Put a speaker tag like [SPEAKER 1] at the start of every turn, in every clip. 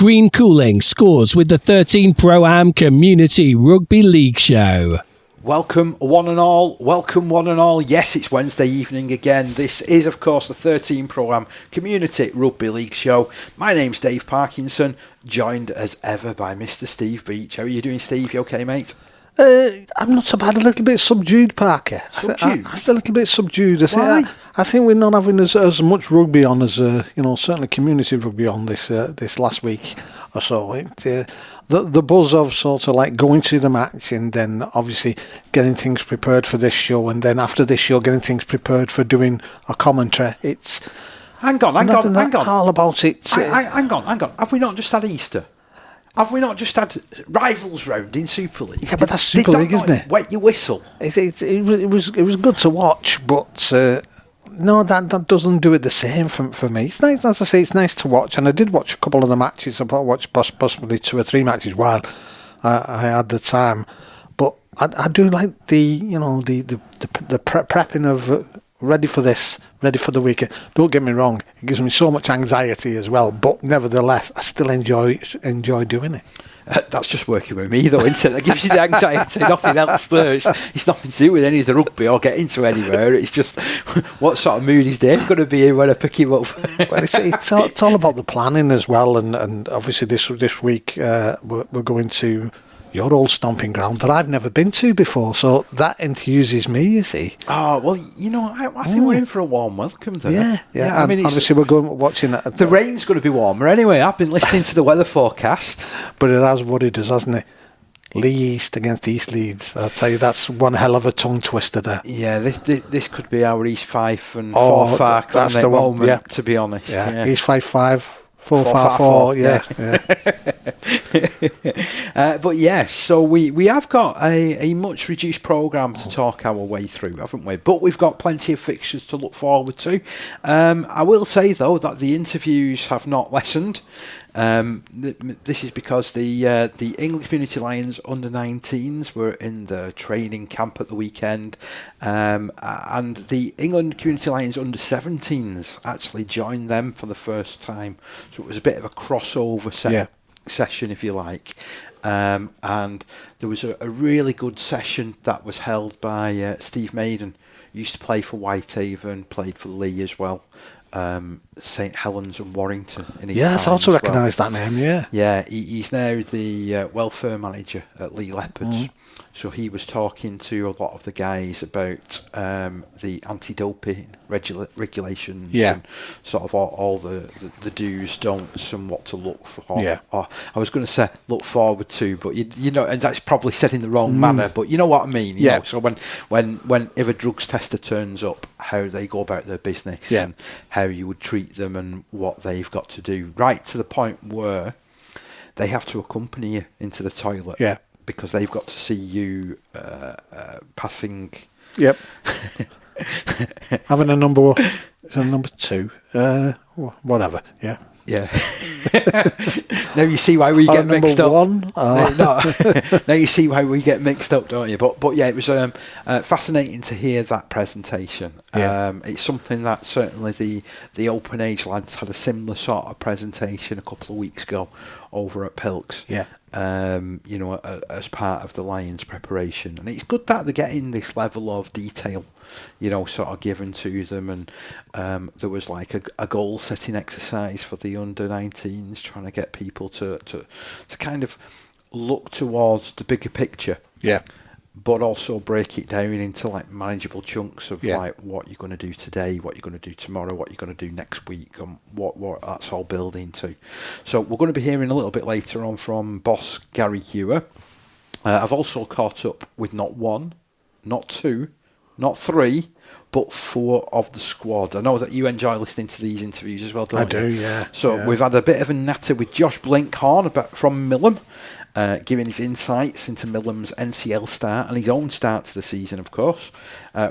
[SPEAKER 1] Green Cooling scores with the 13 Pro-Am Community Rugby League Show.
[SPEAKER 2] Welcome one and all. Yes, it's Wednesday evening again. This is, of course, the 13 Pro-Am Community Rugby League Show. My name's Dave Parkinson, joined as ever by Mr. Steve Beach. How are you doing, Steve? You okay, mate?
[SPEAKER 3] I'm not so bad. A little bit subdued, Parker.
[SPEAKER 2] Subdued?
[SPEAKER 3] I'm a little bit subdued.
[SPEAKER 2] Why?
[SPEAKER 3] I think we're not having as much rugby on as certainly community rugby on this last week or so. The buzz of sort of like going to the match and then obviously getting things prepared for this show, and then after this show getting things prepared for doing a commentary. It's
[SPEAKER 2] hang on.
[SPEAKER 3] All about it.
[SPEAKER 2] Hang on. Have we not just had Easter? Have we not just had rivals round in Super League?
[SPEAKER 3] Yeah, but that's Super League, isn't it?
[SPEAKER 2] Wet your whistle.
[SPEAKER 3] It was good to watch, but no, that doesn't do it the same for me. It's nice, as I say, it's nice to watch, and I did watch a couple of the matches. I watched possibly 2 or 3 matches while I had the time, but I do like the prepping of ready for this, ready for the weekend. Don't get me wrong, it gives me so much anxiety as well, but nevertheless, I still enjoy doing it.
[SPEAKER 2] That's just working with me, though, isn't it? That gives you the anxiety, nothing else there. It's nothing to do with any of the rugby or getting to anywhere. It's just what sort of mood is Dave going to be in when I pick him up?
[SPEAKER 3] Well, it's all about the planning as well, and obviously this week we're going to your old stomping ground that I've never been to before, so that enthuses me, you see.
[SPEAKER 2] Oh, well, I think we're in for a warm welcome there.
[SPEAKER 3] Yeah. I mean, obviously we're going watching it.
[SPEAKER 2] The rain's going to be warmer anyway. I've been listening to the weather forecast.
[SPEAKER 3] But it has what it does, hasn't it? Lee East against East Leeds. I'll tell you, that's one hell of a tongue twister there.
[SPEAKER 2] Yeah, this could be our East Fife and Forfar
[SPEAKER 3] that's the
[SPEAKER 2] moment,
[SPEAKER 3] yeah.
[SPEAKER 2] To be honest.
[SPEAKER 3] Yeah. East 5-5. 4-4,
[SPEAKER 2] yeah. But yes, so we have got a much reduced programme to talk our way through, haven't we? But we've got plenty of fixtures to look forward to. I will say, though, that the interviews have not lessened. This is because the England Community Lions under-19s were in the training camp at the weekend, and the England Community Lions under-17s actually joined them for the first time. So it was a bit of a crossover session, if you like. And there was a really good session that was held by Steve Maiden, who used to play for Whitehaven, played for Lee as well. St Helens and Warrington in his time.
[SPEAKER 3] I also recognise that name,
[SPEAKER 2] Yeah, he's now the welfare manager at Lee Leopards. So he was talking to a lot of the guys about the anti-doping regulations and sort of all the do's, don'ts and what to look for.
[SPEAKER 3] Yeah.
[SPEAKER 2] Or I was going to say look forward to, but and that's probably said in the wrong manner, but you know what I mean. You know? So when if a drugs tester turns up, how they go about their business and how you would treat them and what they've got to do, right to the point where they have to accompany you into the toilet. Yeah. Because they've got to see you passing. Yep.
[SPEAKER 3] Having a number 2. Whatever. Yeah.
[SPEAKER 2] Yeah. Now you see why we get mixed up.
[SPEAKER 3] Number 1.
[SPEAKER 2] Now you see why we get mixed up, don't you? But yeah, it was fascinating to hear that presentation. Yeah. It's something that certainly the Open Age lads had a similar sort of presentation a couple of weeks ago over at Pilks. Yeah. As part of the Lions preparation, and it's good that they're getting this level of detail, sort of given to them. And there was like a goal setting exercise for the under-19s, trying to get people to kind of look towards the bigger picture. Yeah. But also break it down into like manageable chunks of like what you're going to do today, what you're going to do tomorrow, what you're going to do next week, and what that's all building to. So we're going to be hearing a little bit later on from boss Gary Hewer. I've also caught up with not 1, not 2, not 3, but 4 of the squad. I know that you enjoy listening to these interviews as well, don't you?
[SPEAKER 3] I do, yeah.
[SPEAKER 2] So we've had a bit of a natter with Josh Blinkhorn from Millham. Giving his insights into Millam's NCL start and his own start to the season, of course.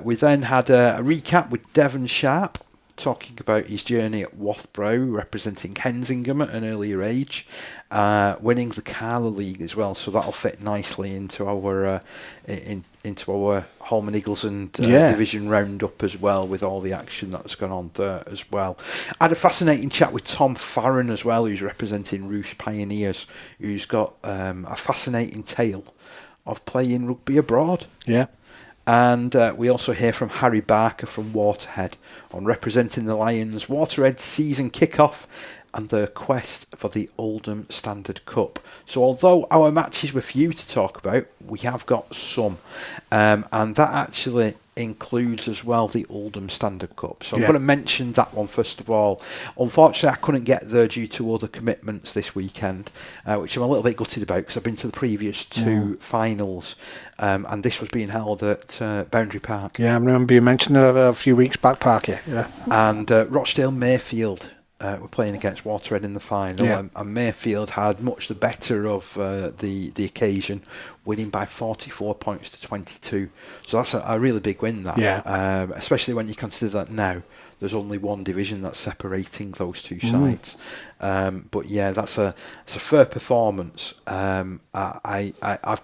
[SPEAKER 2] We then had a recap with Devon Sharp, talking about his journey at Wathbrow, representing Hensingham at an earlier age, winning the CARLA League as well. So that'll fit nicely into our into our Holman Eagles and division roundup as well, with all the action that's gone on there as well. I had a fascinating chat with Tom Farron as well, who's representing Roost Pioneers, who's got a fascinating tale of playing rugby abroad.
[SPEAKER 3] Yeah.
[SPEAKER 2] And we also hear from Harry Barker from Waterhead on representing the Lions, Waterhead's season kick-off and their quest for the Oldham Standard Cup. So although our matches were few to talk about, we have got some. And that actually includes as well the Oldham Standard Cup. So I'm going to mention that one first of all. Unfortunately, I couldn't get there due to other commitments this weekend, which I'm a little bit gutted about because I've been to the previous two finals, and this was being held at Boundary Park.
[SPEAKER 3] Yeah, I remember you mentioned it a few weeks back, Parky. Yeah.
[SPEAKER 2] And Rochdale Mayfield were playing against Waterhead in the final, and Mayfield had much the better of the occasion, winning by 44 points to 22. So that's a really big win, that.
[SPEAKER 3] Yeah.
[SPEAKER 2] Especially when you consider that now there's only one division that's separating those two sides. But yeah, that's a fair performance. I've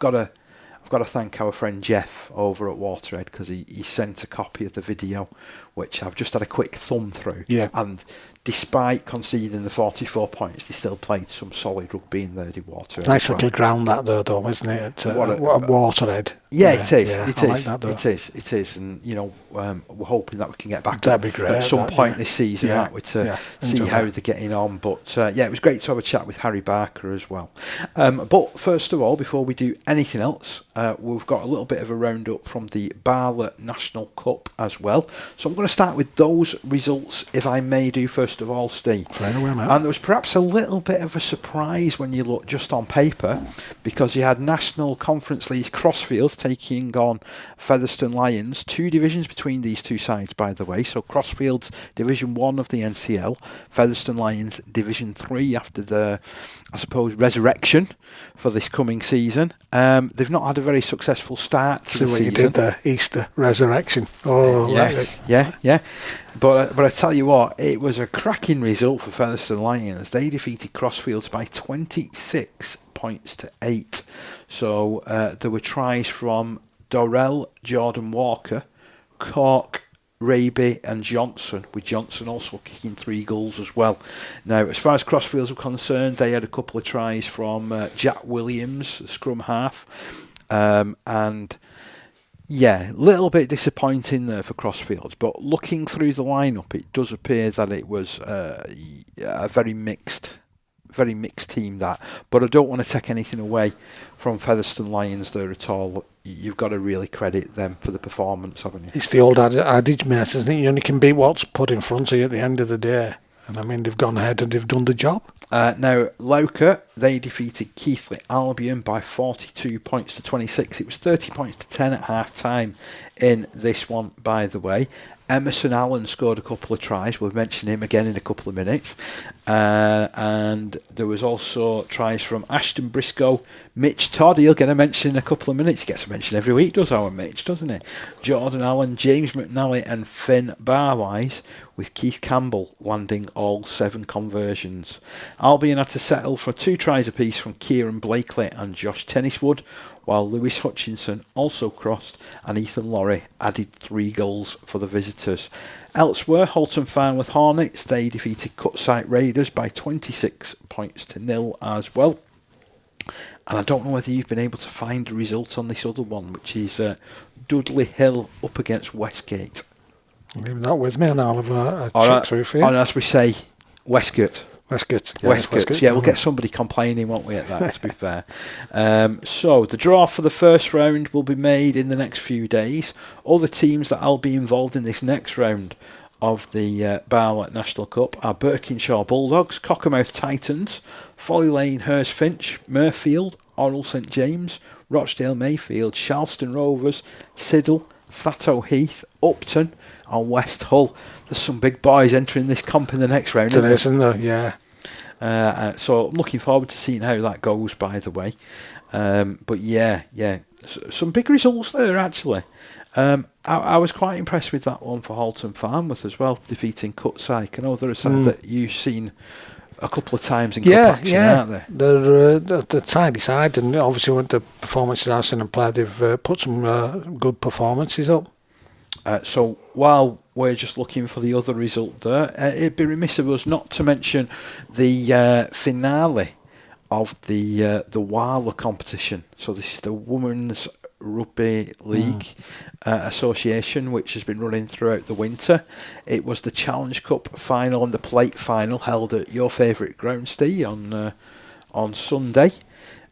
[SPEAKER 2] got to thank our friend Jeff over at Waterhead, because he sent a copy of the video, which I've just had a quick thumb through. Yeah. And despite conceding the 44 points, they still played some solid rugby in there, Waterhead.
[SPEAKER 3] Nice little ground that though, isn't it? At Waterhead.
[SPEAKER 2] Yeah, it is.
[SPEAKER 3] Yeah,
[SPEAKER 2] it is. Like that, it is. And we're hoping that we can get back
[SPEAKER 3] That'd be great,
[SPEAKER 2] at some point this season, to see how they're getting on. But it was great to have a chat with Harry Barker as well. But first of all, before we do anything else, we've got a little bit of a roundup from the WARLA National Cup as well. So I'm going to start with those results, if I may do, first of all, Steve. And there was perhaps a little bit of a surprise when you look just on paper, because you had National Conference Leagues Crossfield taking on Featherstone Lions, two divisions between these two sides, by the way. So Crossfield's Division 1 of the NCL, Featherstone Lions Division 3 after the, I suppose, resurrection for this coming season. They've not had a very successful start to the season.
[SPEAKER 3] See what you did there, Easter resurrection. Oh,
[SPEAKER 2] yes, yeah. But I tell you what, it was a cracking result for Featherstone Lions. They defeated Crossfields by 26 points to 8. So there were tries from Dorrell, Jordan Walker, Cork, Raby and Johnson, with Johnson also kicking 3 goals as well. Now, as far as Crossfields were concerned, they had a couple of tries from Jack Williams, the scrum half, and yeah, a little bit disappointing there for Crossfields. But looking through the lineup, it does appear that it was a very mixed team, that. But I don't want to take anything away from Featherstone Lions there at all. You've got to really credit them for the performance, haven't you?
[SPEAKER 3] It's the old adage, mate, isn't it? You only can beat what's put in front of you at the end of the day. And I mean, they've gone ahead and they've done the job.
[SPEAKER 2] Now, Lauca, they defeated Keighley Albion by 42 points to 26. It was 30 points to 10 at half-time in this one, by the way. Emerson Allen scored a couple of tries. We'll mention him again in a couple of minutes. And there was also tries from Ashton Briscoe, Mitch Todd. He'll get a mention in a couple of minutes. He gets a mention every week, does our Mitch, doesn't he? Jordan Allen, James McNally and Finn Barwise, with Keith Campbell landing all 7 conversions. Albion had to settle for 2 tries apiece from Kieran Blakely and Josh Tenniswood, while Lewis Hutchinson also crossed and Ethan Laurie added 3 goals for the visitors. Elsewhere, Halton Farnworth Hornets, they defeated Cutsite Raiders by 26 points to 0 as well. And I don't know whether you've been able to find a result on this other one, which is Dudley Hill up against Westgate.
[SPEAKER 3] Leave that with me and I'll have a check through for you.
[SPEAKER 2] And as we say, Westgate.
[SPEAKER 3] Westgate.
[SPEAKER 2] Yeah, we'll get somebody complaining, won't we, at that, to be fair. So the draw for the first round will be made in the next few days. All the teams that will be involved in this next round of the WARLA National Cup are Birkinshaw Bulldogs, Cockermouth Titans, Folly Lane Hurst Finch, Murfield, Orrell St James, Rochdale Mayfield, Charleston Rovers, Siddle, Thatto Heath, Upton and West Hull. There's some big boys entering this comp in the next round.
[SPEAKER 3] There is, isn't there? Yeah.
[SPEAKER 2] So I'm looking forward to seeing how that goes, by the way. But yeah, some big results there, actually. I was quite impressed with that one for Halton Farmworth as well, defeating Cutsike. I know they're a side that you've seen a couple of times in cup action, aren't they?
[SPEAKER 3] They're the tidy side, and obviously with the performances I've seen them play, they've put some good performances up.
[SPEAKER 2] So while we're just looking for the other result there, it'd be remiss of us not to mention the finale of the WARLA competition. So this is the Women's Rugby League Association, which has been running throughout the winter. It was the Challenge Cup final and the Plate final held at your favourite ground, Steve, on Sunday.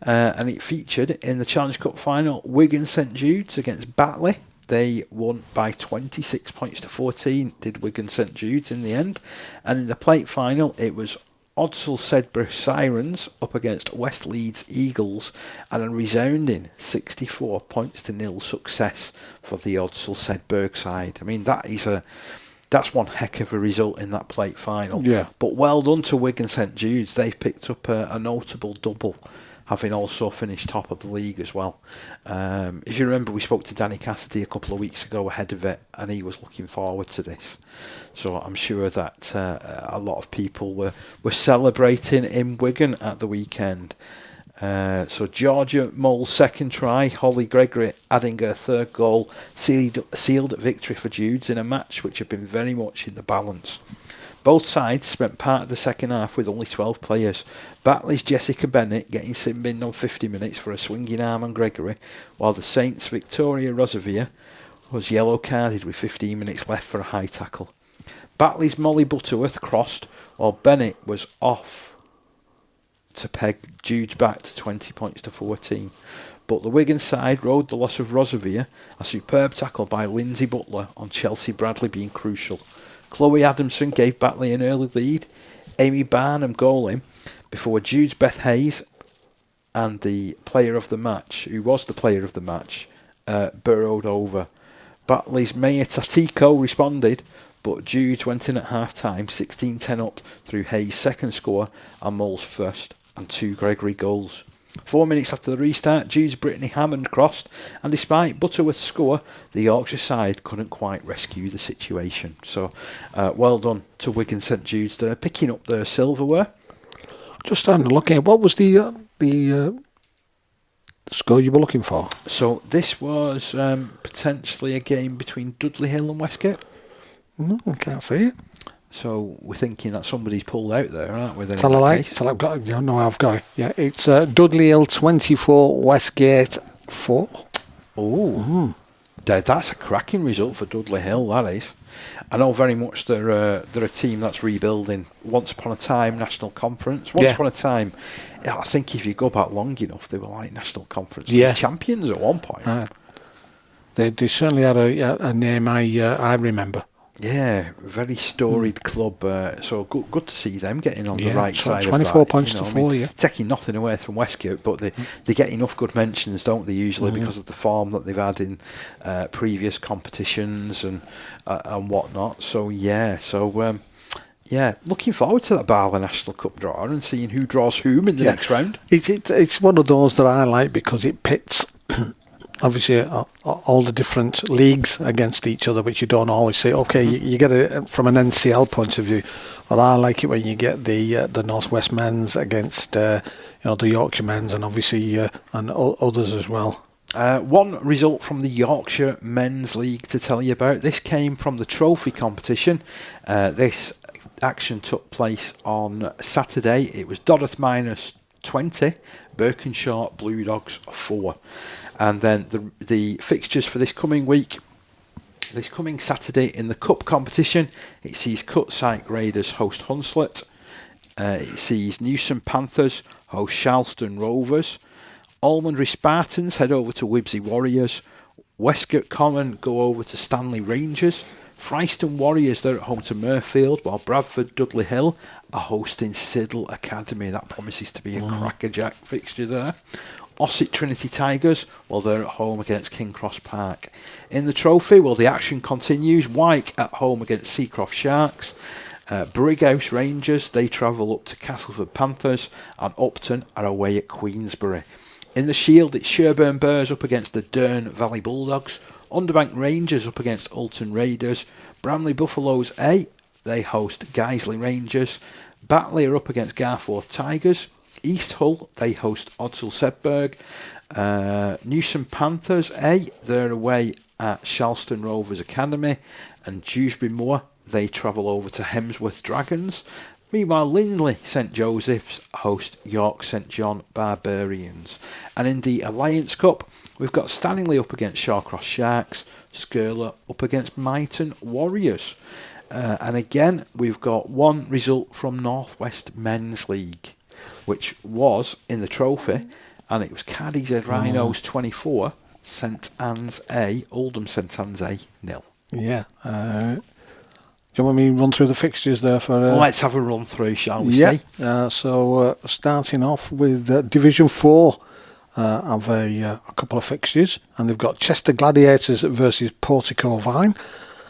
[SPEAKER 2] And it featured in the Challenge Cup final Wigan St Jude's against Batley. They won by 26 points to 14, did Wigan St Jude's in the end. And in the Plate final, it was Odsal Sedbergh Sirens up against West Leeds Eagles, and a resounding 64 points to 0 success for the Odsal Sedbergh side. I mean, that's one heck of a result in that Plate final.
[SPEAKER 3] Yeah.
[SPEAKER 2] But well done to Wigan St Jude's. They've picked up a notable double, having also finished top of the league as well. If you remember, we spoke to Danny Cassidy a couple of weeks ago ahead of it, and he was looking forward to this. So I'm sure that a lot of people were celebrating in Wigan at the weekend. So Georgia Mole's second try, Holly Gregory adding her third goal, sealed victory for Jude's in a match which had been very much in the balance. Both sides spent part of the second half with only 12 players. Batley's Jessica Bennett getting sin-binned on 50 minutes for a swinging arm on Gregory, while the Saints' Victoria Rosavia was yellow carded with 15 minutes left for a high tackle. Batley's Molly Butterworth crossed, while Bennett was off to peg Jude's back to 20 points to 14. But the Wigan side rode the loss of Rosavia, a superb tackle by Lindsay Butler on Chelsea Bradley being crucial. Chloe Adamson gave Batley an early lead, Amy Barnum goaling, before Jude's Beth Hayes and the player of the match, who was the player of the match, burrowed over. Batley's Maya Tatiko responded, but Jude went in at half-time, 16-10 up through Hayes' second score and Mole's first, and 2 Gregory goals. 4 minutes after the restart, Jude's Brittany Hammond crossed, and despite Butterworth's score, the Yorkshire side couldn't quite rescue the situation. So, well done to Wigan St Jude's. They're picking up their silverware.
[SPEAKER 3] Just starting to look at what was the score you were looking for?
[SPEAKER 2] So this was potentially a game between Dudley Hill and Westgate.
[SPEAKER 3] No, I can't see it.
[SPEAKER 2] So we're thinking that somebody's pulled out there, aren't we?
[SPEAKER 3] Tell I've got it. No, I've got it. Yeah, it's Dudley Hill 24, Westgate 4.
[SPEAKER 2] Oh, that's a cracking result for Dudley Hill, that is. I know very much they're a team that's rebuilding. Once upon a time, National Conference. Once upon a time, I think if you go back long enough, they were like National Conference champions at one point.
[SPEAKER 3] They certainly had a name I remember.
[SPEAKER 2] Yeah, very storied club. So good to see them getting on the right side
[SPEAKER 3] 24
[SPEAKER 2] of that.
[SPEAKER 3] points to 4,
[SPEAKER 2] taking nothing away from Westgate, but they get enough good mentions, don't they, usually, because of the form that they've had in previous competitions and whatnot. So, looking forward to that WARLA National Cup draw and seeing who draws whom in the next round.
[SPEAKER 3] It's one of those that I like because it pits... obviously all the different leagues against each other, which you don't always see. Okay, you get it from an NCL point of view, but I like it when you get the Northwest men's against the Yorkshire men's, and obviously and others as well.
[SPEAKER 2] One result from the Yorkshire Men's League to tell you about. This came from the trophy competition. This action took place on Saturday. It was Dodworth minus 20, Birkenshaw Blue Dogs 4. And then the fixtures for this coming Saturday in the Cup competition, it sees Cutsike Raiders host Hunslet. It sees Newson Panthers host Charleston Rovers. Almondry Spartans head over to Wibsey Warriors. Westgate Common go over to Stanley Rangers. Fryston Warriors, they're at home to Murfield, while Bradford Dudley Hill are hosting Siddle Academy. That promises to be a crackerjack fixture there. Ossett Trinity Tigers, well, they're at home against King Cross Park. In the trophy, well, the action continues. Wyke at home against Seacroft Sharks. Brighouse Rangers, they travel up to Castleford Panthers, and Upton are away at Queensbury. In the Shield, it's Sherburn Bears up against the Dearne Valley Bulldogs. Underbank Rangers up against Alton Raiders. Bramley Buffaloes A, they host Guiseley Rangers. Batley are up against Garforth Tigers. East Hull, they host Odsal Sedberg. Newsham Panthers A, they're away at Shalston Rovers Academy. And Dewsbury Moor, they travel over to Hemsworth Dragons. Meanwhile, Lindley St Joseph's host York St John Barbarians. And in the Alliance Cup, we've got Stanley up against Shawcross Sharks. Skirler up against Myton Warriors. And again, we've got one result from North West Men's League, which was in the trophy, and it was Caddies and Rhinos 24, St Anne's A, Oldham St Anne's A 0.
[SPEAKER 3] Yeah. Do you want me to run through the fixtures there for?
[SPEAKER 2] Let's have a run through, shall we?
[SPEAKER 3] Yeah. So starting off with Division 4, have a couple of fixtures, and they've got Chester Gladiators versus Portico Vine,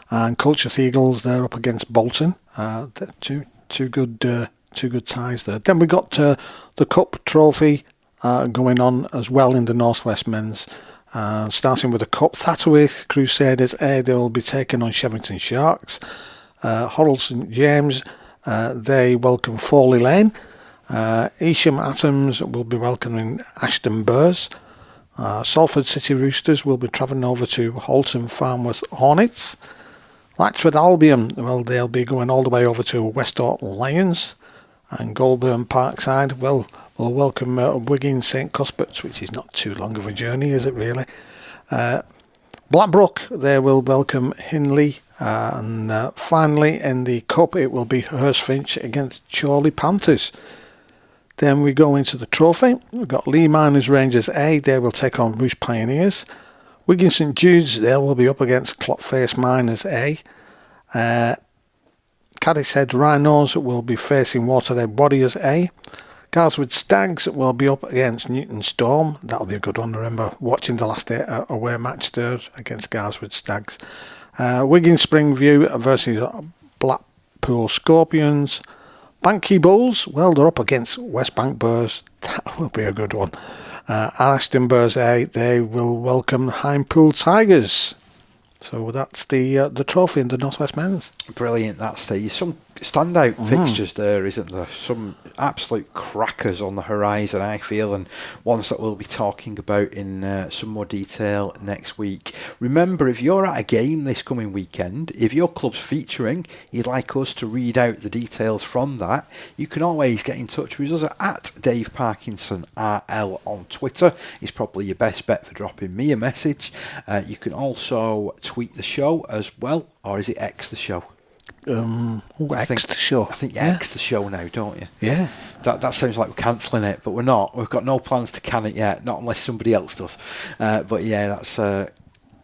[SPEAKER 3] and Culture Eagles, they're up against Bolton. Two good ties there. Then we got the Cup Trophy going on as well in the Northwest Men's. Starting with the Cup, Thatterway Crusaders A, they will be taking on Shevington Sharks. Horrell St James, they welcome Fawley Lane. Easham Atoms will be welcoming Ashton Burrs. Salford City Roosters will be travelling over to Halton Farmworth Hornets. Latchford Albion, well, they'll be going all the way over to West Orton Lions. And Goulburn Parkside, well, will welcome Wigan St Cuthberts, which is not too long of a journey, is it really? Blackbrook, they will welcome Hindley. And finally, in the Cup, it will be Hurstfinch against Chorley Panthers. Then we go into the trophy. We've got Lee Miners Rangers A, they will take on Roost Pioneers. Wigan St Jude's, they will be up against Clotface Miners A. Cadishead Rhinos will be facing Waterhead Warriors A. Garswood Stags will be up against Newton Storm. That'll be a good one. I remember watching the last away match there against Garswood Stags. Wigan Springview versus Blackpool Scorpions. Banky Bulls, well, they're up against West Bank Bears. That will be a good one. Ashton Bears A, they will welcome Highpool Tigers. So that's the trophy in the Northwest Men's.
[SPEAKER 2] Brilliant, that's some standout fixtures there, isn't there? Some absolute crackers on the horizon, I feel, and ones that we'll be talking about in some more detail next week. Remember, if you're at a game this coming weekend, if your club's featuring, you'd like us to read out the details from that, you can always get in touch with us at Dave Parkinson RL on Twitter. It's probably your best bet for dropping me a message. You can also tweet the show as well, or is it X the show?
[SPEAKER 3] X the show.
[SPEAKER 2] I think you X the show now, don't you?
[SPEAKER 3] Yeah.
[SPEAKER 2] That sounds like we're cancelling it, but we're not. We've got no plans to can it yet, not unless somebody else does. But yeah, that's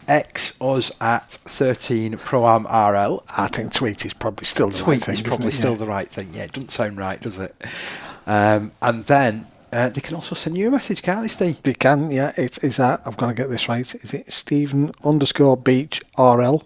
[SPEAKER 2] X us at 13 Pro-Am RL.
[SPEAKER 3] I think tweet is probably still the right thing.
[SPEAKER 2] Tweet is probably still the right thing. Yeah, it doesn't sound right, does it? And then they can also send you a message, can't they, Steve?
[SPEAKER 3] They can, yeah. It's at, I've got to get this right. Is it Stephen_Beach RL?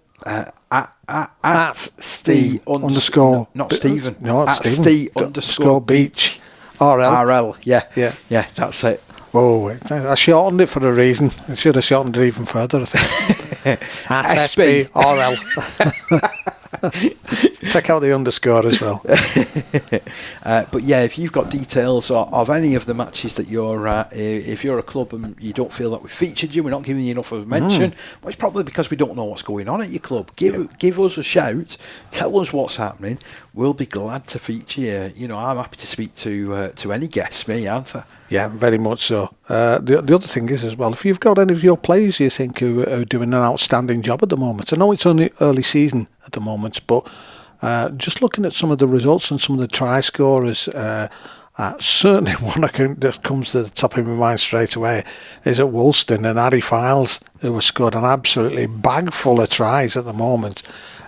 [SPEAKER 2] At Steve
[SPEAKER 3] underscore
[SPEAKER 2] not Stephen.
[SPEAKER 3] No,
[SPEAKER 2] at
[SPEAKER 3] Steve
[SPEAKER 2] underscore
[SPEAKER 3] Beach RL.
[SPEAKER 2] Yeah, that's it.
[SPEAKER 3] Oh, I shortened it for a reason. I should have shortened it even further, I think. At SB RL. Check out the underscore as well.
[SPEAKER 2] But yeah, if you've got details of any of the matches that you're at, if you're a club and you don't feel that we've featured you, we're not giving you enough of a mention, well, it's probably because we don't know what's going on at your club. Give us a shout, tell us what's happening. We'll be glad to feature you. You know, I'm happy to speak to any guest, me, aren't I?
[SPEAKER 3] Yeah, very much so. The other thing is as well, if you've got any of your players you think who are doing an outstanding job at the moment, I know it's only early season at the moment, but just looking at some of the results and some of the try scorers, certainly one that comes to the top of my mind straight away is at Woolston and Harry Files, who has scored an absolutely bag full of tries at the moment.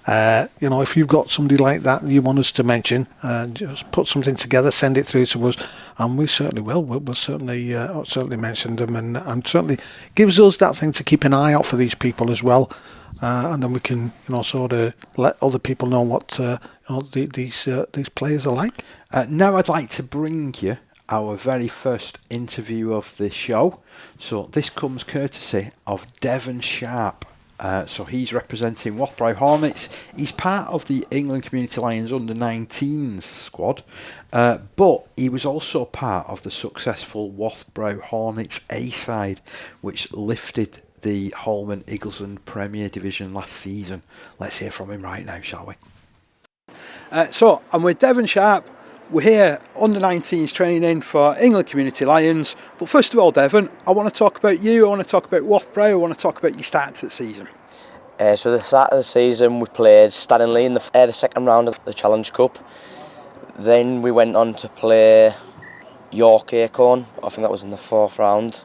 [SPEAKER 3] You know, if you've got somebody like that you want us to mention, just put something together, send it through to us, and we certainly will. We'll certainly mention them, and certainly gives us that thing to keep an eye out for these people as well, and then we can, you know, sort of let other people know what these players are like.
[SPEAKER 2] Now I'd like to bring you our very first interview of the show. So this comes courtesy of Devon Sharp. So he's representing Wathbrow Hornets. He's part of the England Community Lions under-19s squad, but he was also part of the successful Wathbrow Hornets A side, which lifted the Holman Eaglesland Premier Division last season. Let's hear from him right now, shall we? So I'm with Devon Sharp. We're here under-19s training for England Community Lions. But first of all, Devon, I want to talk about you. I want to talk about Wathbrow. I want to talk about your start to the season.
[SPEAKER 4] So the start of the season, we played Stanley in the second round of the Challenge Cup. Then we went on to play York Acorn. I think that was in the fourth round.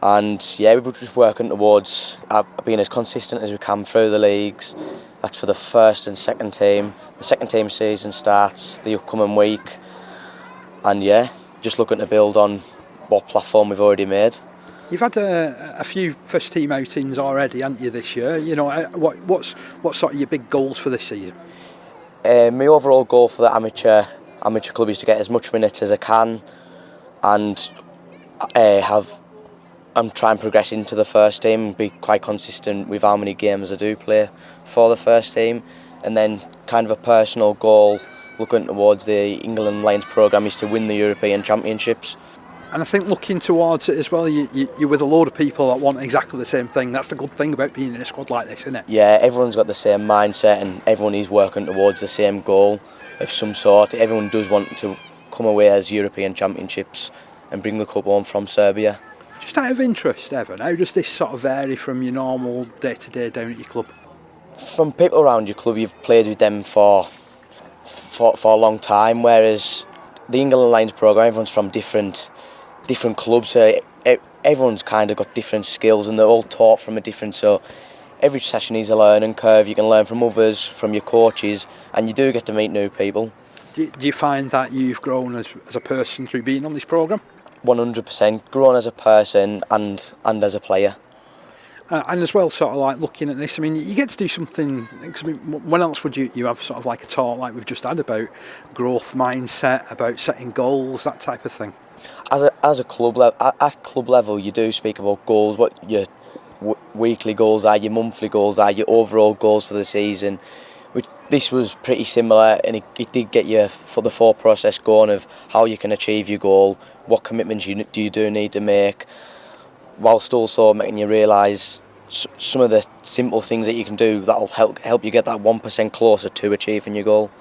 [SPEAKER 4] And yeah, we were just working towards being as consistent as we can through the leagues. That's for the first and second team. The second team season starts the upcoming week. And yeah, just looking to build on what platform we've already made.
[SPEAKER 2] You've had a few first team outings already, haven't you, this year? You know, what's sort of your big goals for this season?
[SPEAKER 4] My overall goal for the amateur club is to get as much minutes as I can, and I'm trying to progress into the first team and be quite consistent with how many games I do play for the first team. And then kind of a personal goal looking towards the England Lions programme is to win the European Championships.
[SPEAKER 2] And I think looking towards it as well, you're with a load of people that want exactly the same thing. That's the good thing about being in a squad like this, isn't it?
[SPEAKER 4] Yeah, everyone's got the same mindset and everyone is working towards the same goal of some sort. Everyone does want to come away as European Championships and bring the cup home from Serbia.
[SPEAKER 2] Just out of interest, Evan, how does this sort of vary from your normal day-to-day down at your club?
[SPEAKER 4] From people around your club, you've played with them for a long time, whereas the England Lions programme, everyone's from different clubs, so everyone's kind of got different skills and they're all taught from a different, so every session is a learning curve. You can learn from others, from your coaches, and you do get to meet new people.
[SPEAKER 2] Do you find that you've grown as a person through being on this programme?
[SPEAKER 4] 100%, grown as a person and as a player.
[SPEAKER 2] And as well, sort of like looking at this, I mean, you get to do something, because I mean, when else would you have sort of like a talk like we've just had about growth mindset, about setting goals, that type of thing?
[SPEAKER 4] As a club at club level, you do speak about goals, what your weekly goals are, your monthly goals are, your overall goals for the season. Which this was pretty similar, and it did get you for the thought process going of how you can achieve your goal, what commitments you do need to make, whilst also making you realise some of the simple things that you can do that will help you get that 1% closer to achieving your goal.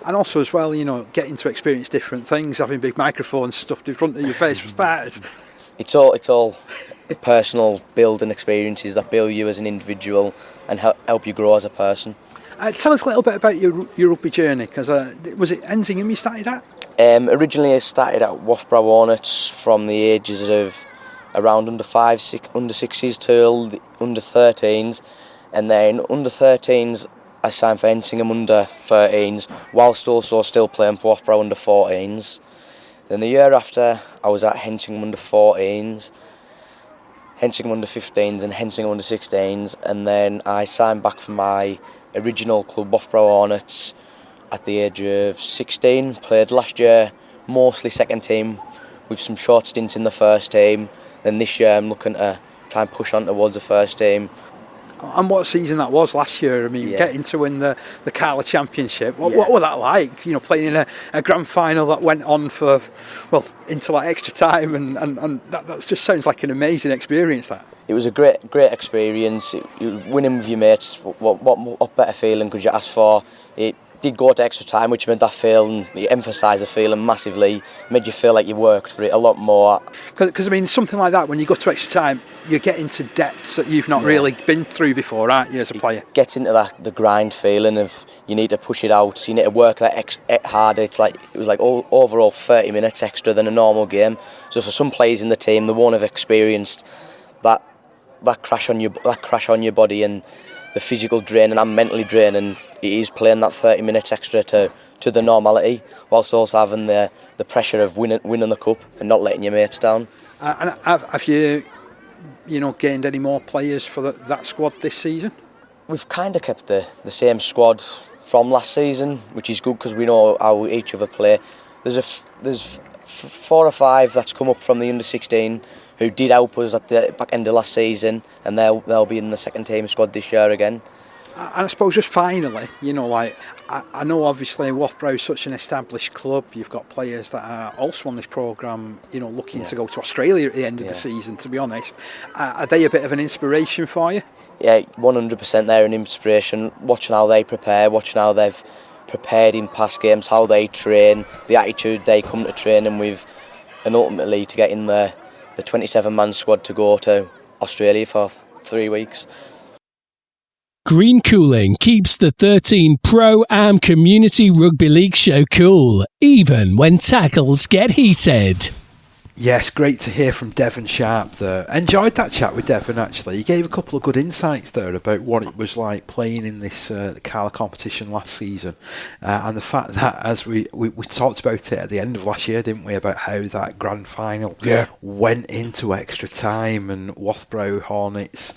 [SPEAKER 2] And also as well, you know, getting to experience different things, having big microphones stuffed in front of your face for starters. It's
[SPEAKER 4] all personal building experiences that build you as an individual and help you grow as a person.
[SPEAKER 2] Tell us a little bit about your rugby journey, because was it Ensingham you started at?
[SPEAKER 4] Originally I started at Wathbrow Hornets from the ages of around under 6s till under 13s, and then under 13s I signed for Ensingham under 13s, whilst also still playing for Wathbrow under 14s. Then the year after I was at Ensingham under 14s, Ensingham under 15s and Ensingham under 16s, and then I signed back for my original club Wathbrow Hornets at the age of 16. Played last year mostly second team with some short stints in the first team. Then this year I'm looking to try and push on towards the first team.
[SPEAKER 2] And what season that was last year, I mean, getting to win the CARLA Championship, what was that like? You know, playing in a grand final that went on for, well, into like extra time, and that just sounds like an amazing experience, that.
[SPEAKER 4] It was a great experience. Winning with your mates, what better feeling could you ask for? It did go to extra time, which made that feeling, it emphasised the feeling massively, made you feel like you worked for it a lot more.
[SPEAKER 2] Because I mean, something like that, when you go to extra time, you get into depths that you've not really been through before, aren't you, as a player?
[SPEAKER 4] Get into the grind feeling of you need to push it out, you need to work that harder. It was like overall 30 minutes extra than a normal game. So for some players in the team, they won't have experienced that crash on your body and the physical drain and mentally draining. It is playing that 30 minutes extra to the normality, whilst also having the pressure of winning the cup and not letting your mates down.
[SPEAKER 2] And have you gained any more players for that squad this season?
[SPEAKER 4] We've kind of kept the same squad from last season, which is good because we know how each other play. There's 4 or 5 that's come up from the under 16 who did help us at the back end of last season, and they'll be in the second team squad this year again.
[SPEAKER 2] And I suppose just finally, I know obviously Wafbrough is such an established club. You've got players that are also on this programme, looking to go to Australia at the end of the season, to be honest. Are they a bit of an inspiration for you?
[SPEAKER 4] Yeah, 100% they're an inspiration. Watching how they prepare, watching how they've prepared in past games, how they train, the attitude they come to training with, and ultimately to get in the 27-man squad to go to Australia for 3 weeks.
[SPEAKER 1] Green Cooling keeps the 13 Pro-Am Community Rugby League show cool, even when tackles get heated.
[SPEAKER 2] Yes, great to hear from Devon Sharp there. Enjoyed that chat with Devon, actually. He gave a couple of good insights there about what it was like playing in this CARLA competition last season. And the fact that, as we talked about it at the end of last year, didn't we, about how that grand final went into extra time, and Wafbrough Hornets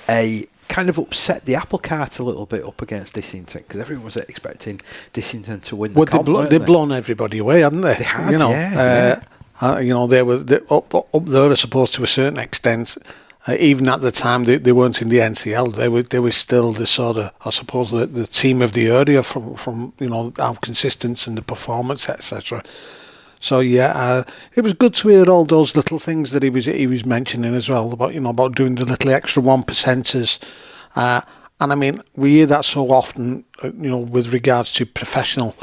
[SPEAKER 2] kind of upset the apple cart a little bit up against Dissington, because everyone was expecting Dissington to win the comp.
[SPEAKER 3] They'd blown everybody away, hadn't they?
[SPEAKER 2] They had,
[SPEAKER 3] they were up there, I suppose, to a certain extent. Even at the time, they weren't in the NCL. They were still the sort of, I suppose, the team of the area from how consistent and the performance, etc. So it was good to hear all those little things that he was mentioning as well about doing the little extra 1%ers. And I mean, we hear that so often, with regards to professional.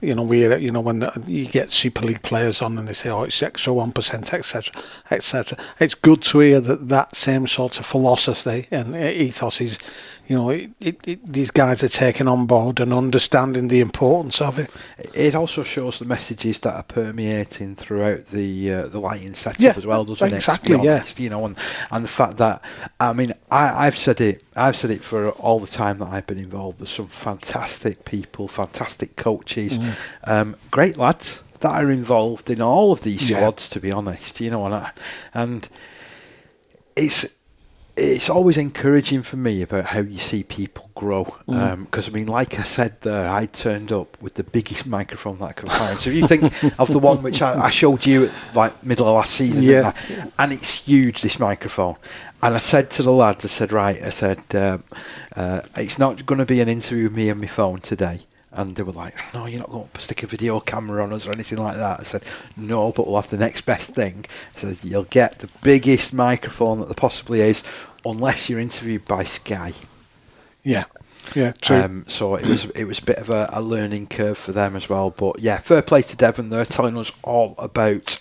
[SPEAKER 3] We hear it, when you get Super League players on and they say, oh, it's extra 1%, etc., etc. It's good to hear that same sort of philosophy and ethos is, these guys are taking on board and understanding the importance of it.
[SPEAKER 2] It also shows the messages that are permeating throughout the Lions setup as well, doesn't
[SPEAKER 3] exactly,
[SPEAKER 2] it? Exactly, and the fact that, I mean, I've said it for all the time that I've been involved. There's some fantastic people, fantastic coaches, great lads that are involved in all of these squads, to be honest. And it's always encouraging for me about how you see people grow. Because, I mean, like I said there, I turned up with the biggest microphone that I could find. So if you think of the one which I showed you at like middle of last season, and it's huge, this microphone. And I said to the lads, it's not going to be an interview with me and my phone today. And they were like, no, you're not going to stick a video camera on us or anything like that. I said, no, but we'll have the next best thing. I said, you'll get the biggest microphone that there possibly is, unless you're interviewed by Sky.
[SPEAKER 3] Yeah, true.
[SPEAKER 2] So it was a bit of a learning curve for them as well. But yeah, fair play to Devon there, telling us all about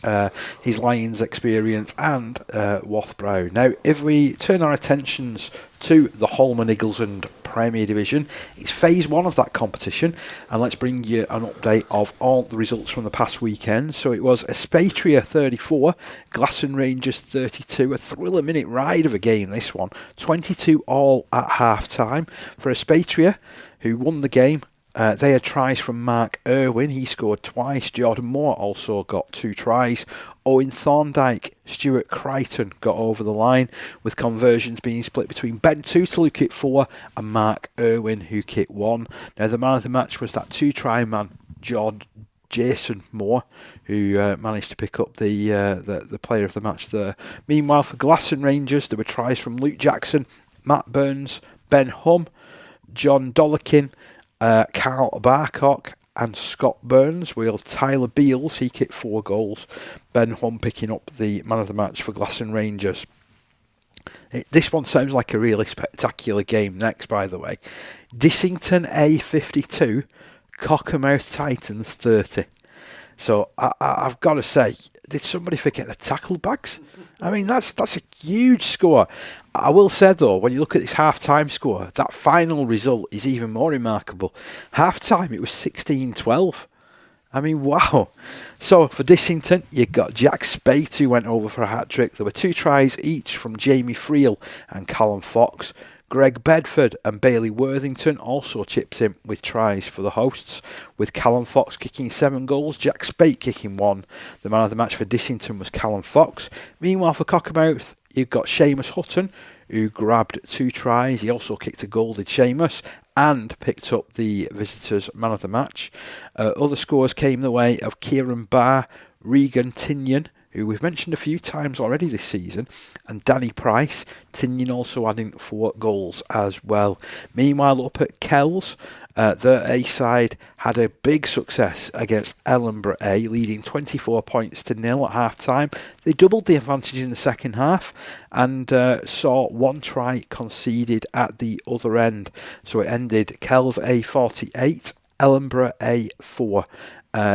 [SPEAKER 2] his Lions experience and Wafbrough. Now, if we turn our attentions to the Holman Eagles and Premier Division, it's phase 1 of that competition, and let's bring you an update of all the results from the past weekend. So it was Espatria 34, Glasson Rangers 32, a thriller-minute ride of a game, this one, 22 all at half-time for Espatria, who won the game. They had tries from Mark Irwin, he scored twice. Jordan Moore also got 2 tries. Owen Thorndyke, Stuart Crichton got over the line, with conversions being split between Ben Tootle, who kicked 4, and Mark Irwin, who kicked 1. Now, the man of the match was that 2-try man, Jason Moore, who managed to pick up the player of the match there. Meanwhile, for Glasson Rangers, there were tries from Luke Jackson, Matt Burns, Ben Hum, John Dollikin, Carl Barcock and Scott Burns, while Tyler Beals, he kicked 4 goals. Ben Hum picking up the man of the match for Glasson Rangers. This one sounds like a really spectacular game next, by the way. Dissington A 52, Cockermouth Titans 30. So I've got to say, did somebody forget the tackle bags? I mean, that's a huge score. I will say, though, when you look at this half-time score, that final result is even more remarkable. Half-time, it was 16-12. I mean, wow. So, for Dissington, you got Jack Spate, who went over for a hat-trick. There were 2 tries each from Jamie Friel and Callum Fox. Greg Bedford and Bailey Worthington also chips in with tries for the hosts, with Callum Fox kicking 7 goals, Jack Spate kicking 1. The man of the match for Dissington was Callum Fox. Meanwhile, for Cockermouth, you've got Seamus Hutton, who grabbed 2 tries. He also kicked a goal, did Seamus, and picked up the visitors' man of the match. Other scores came the way of Kieran Barr, Regan Tinian, who we've mentioned a few times already this season, and Danny Price. Tinian also adding 4 goals as well. Meanwhile, up at Kells, their A side had a big success against Ellenborough A, leading 24 points to 0 at half time. They doubled the advantage in the second half and saw 1 try conceded at the other end. So it ended Kells A 48, Ellenborough A 4.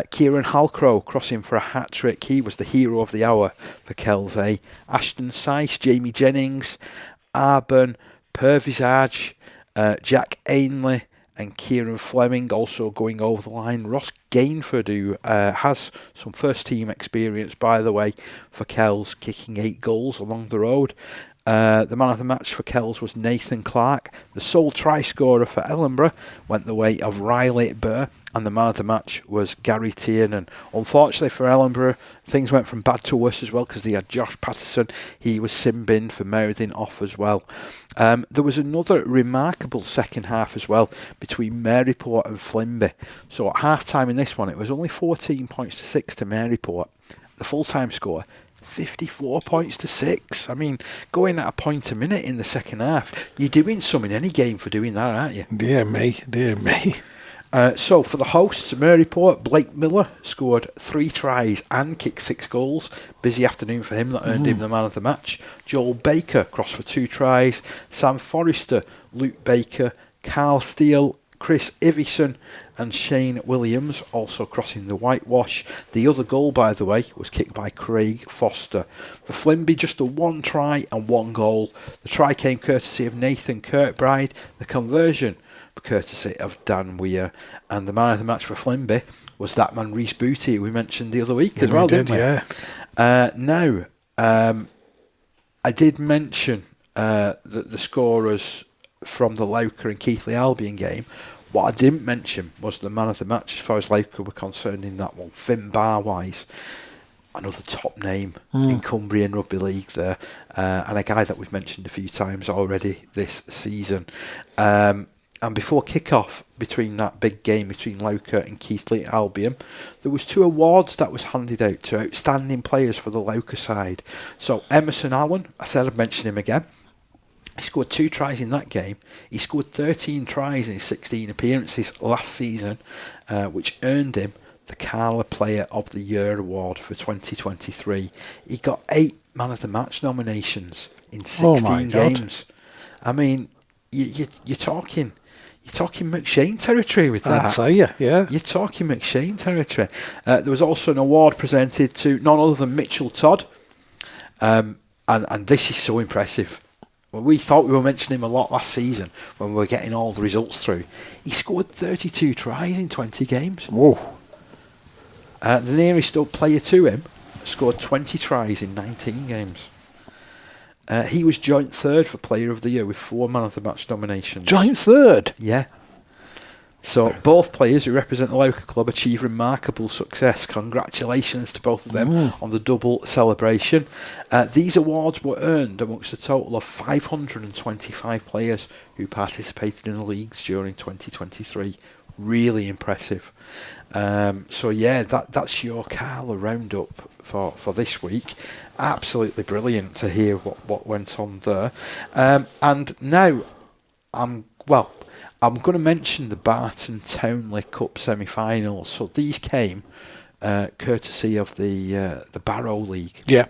[SPEAKER 2] Kieran Halcrow crossing for a hat-trick. He was the hero of the hour for Kells A. Ashton Syce, Jamie Jennings, Arben, Pervisage, Jack Ainley and Kieran Fleming also going over the line. Ross Gainford, who has some first-team experience, by the way, for Kells, kicking 8 goals along the road. The man of the match for Kells was Nathan Clark. The sole try scorer for Ellenborough went the way of Riley Burr, and the man of the match was Gary Tiernan. Unfortunately for Ellenborough, things went from bad to worse as well, because they had Josh Patterson. He was sin-binned for Meriden off as well. There was another remarkable second half as well between Maryport and Flimby. So at half-time in this one, it was only 14 points to 6 to Maryport. The full-time score, 54 points to 6. I mean, going at a point a minute in the second half, you're doing some in any game for doing that, aren't you?
[SPEAKER 3] Dear me, dear me.
[SPEAKER 2] So for the hosts, Maryport, Blake Miller scored 3 tries and kicked 6 goals. Busy afternoon for him, that earned him the man of the match. Joel Baker crossed for 2 tries. Sam Forrester, Luke Baker, Carl Steele, Chris Ivison and Shane Williams also crossing the whitewash. The other goal, by the way, was kicked by Craig Foster. For Flimby, just a 1 try and 1 goal. The try came courtesy of Nathan Kirkbride. The conversion courtesy of Dan Weir. And the man of the match for Flimby was that man Rhys Booty, who we mentioned the other week as well, didn't we?
[SPEAKER 3] Yeah.
[SPEAKER 2] Now, I did mention the scorers from the Lauker and Keighley Albion game. What I didn't mention was the man of the match as far as Lauker were concerned in that one, Finn Barwise. Another top name in Cumbrian Rugby League there, and a guy that we've mentioned a few times already this season. And before kick-off between that big game between Lauker and Keighley Albion, there was 2 awards that was handed out to outstanding players for the Lauker side. So Emerson Allen, I said I'd mention him again. He scored 2 tries in that game. He scored 13 tries in his 16 appearances last season, which earned him the CARLA Player of the Year award for 2023. He got 8 Man of the Match nominations in 16 games. I mean, you're talking McShane territory with that.
[SPEAKER 3] I'd say, yeah.
[SPEAKER 2] You're talking McShane territory. There was also an award presented to none other than Mitchell Todd, and this is so impressive. Well, we thought we were mentioning him a lot last season when we were getting all the results through. He scored 32 tries in 20 games.
[SPEAKER 3] Whoa.
[SPEAKER 2] The nearest player to him scored 20 tries in 19 games. He was joint 3rd for Player of the Year with 4 Man of the Match nominations.
[SPEAKER 3] Joint 3rd?
[SPEAKER 2] Yeah. So both players who represent the local club achieved remarkable success. Congratulations to both of them on the double celebration. These awards were earned amongst a total of 525 players who participated in the leagues during 2023. Really impressive. So yeah, that's your CARLA roundup for this week. Absolutely brilliant to hear what went on there. And now I'm going to mention the Barton Townley Cup semi-finals. So these came courtesy of the Barrow League.
[SPEAKER 3] Yeah.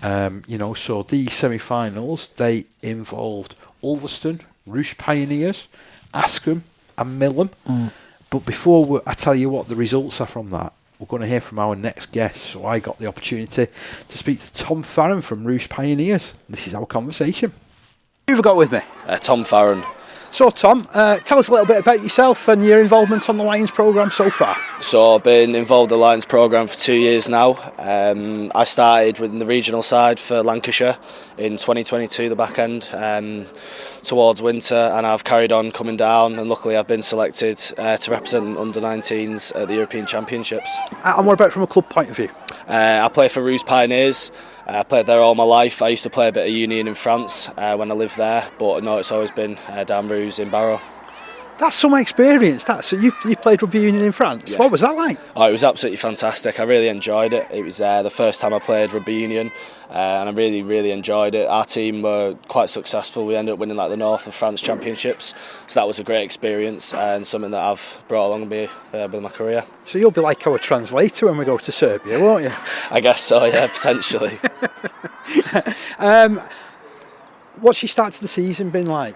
[SPEAKER 2] So these semi-finals, they involved Ulverston, Roosh Pioneers, Askham and Millom. But before I tell you what the results are from that, we're going to hear from our next guest. So I got the opportunity to speak to Tom Farron from Roosh Pioneers. This is our conversation. Who have you got with me?
[SPEAKER 5] Tom Farron.
[SPEAKER 2] So Tom, tell us a little bit about yourself and your involvement on the Lions programme so far.
[SPEAKER 5] So I've been involved in the Lions programme for 2 years now. I started within the regional side for Lancashire in 2022, the back end, towards winter, and I've carried on coming down, and luckily I've been selected to represent under-19s at the European Championships.
[SPEAKER 2] And what about from a club point of view?
[SPEAKER 5] I play for Ruse Pioneers. I played there all my life. I used to play a bit of Union in France when I lived there, but no, it's always been down Ruse in Barrow.
[SPEAKER 2] That's some experience. So you played rugby union in France.
[SPEAKER 5] Yeah.
[SPEAKER 2] What was that like?
[SPEAKER 5] Oh, it was absolutely fantastic. I really enjoyed it. It was the first time I played rugby union, and I really, really enjoyed it. Our team were quite successful. We ended up winning like the North of France Championships, so that was a great experience and something that I've brought along with my career.
[SPEAKER 2] So you'll be like our translator when we go to Serbia, won't you?
[SPEAKER 5] I guess so, yeah, potentially.
[SPEAKER 2] What's your start to the season been like?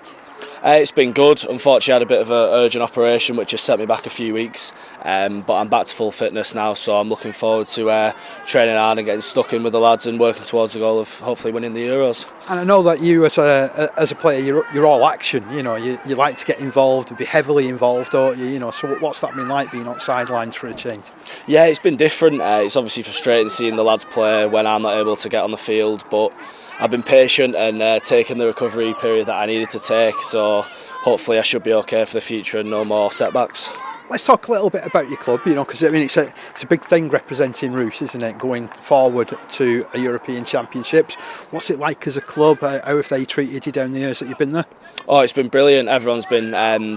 [SPEAKER 5] It's been good. Unfortunately, I had a bit of an urgent operation which has set me back a few weeks, but I'm back to full fitness now, so I'm looking forward to training hard and getting stuck in with the lads and working towards the goal of hopefully winning the Euros.
[SPEAKER 2] And I know that you as a player, you're all action. You know, you like to get involved and be heavily involved, don't you? You know, so what's that been like being on sidelines for a change?
[SPEAKER 5] Yeah, it's been different. It's obviously frustrating seeing the lads play when I'm not able to get on the field, but I've been patient and taken the recovery period that I needed to take, so hopefully I should be okay for the future and no more setbacks.
[SPEAKER 2] Let's talk a little bit about your club, you know, because I mean it's a big thing representing Roos, isn't it, going forward to a European Championships. What's it like as a club? How have they treated you down the years that you've been there?
[SPEAKER 5] Oh, it's been brilliant. Everyone's been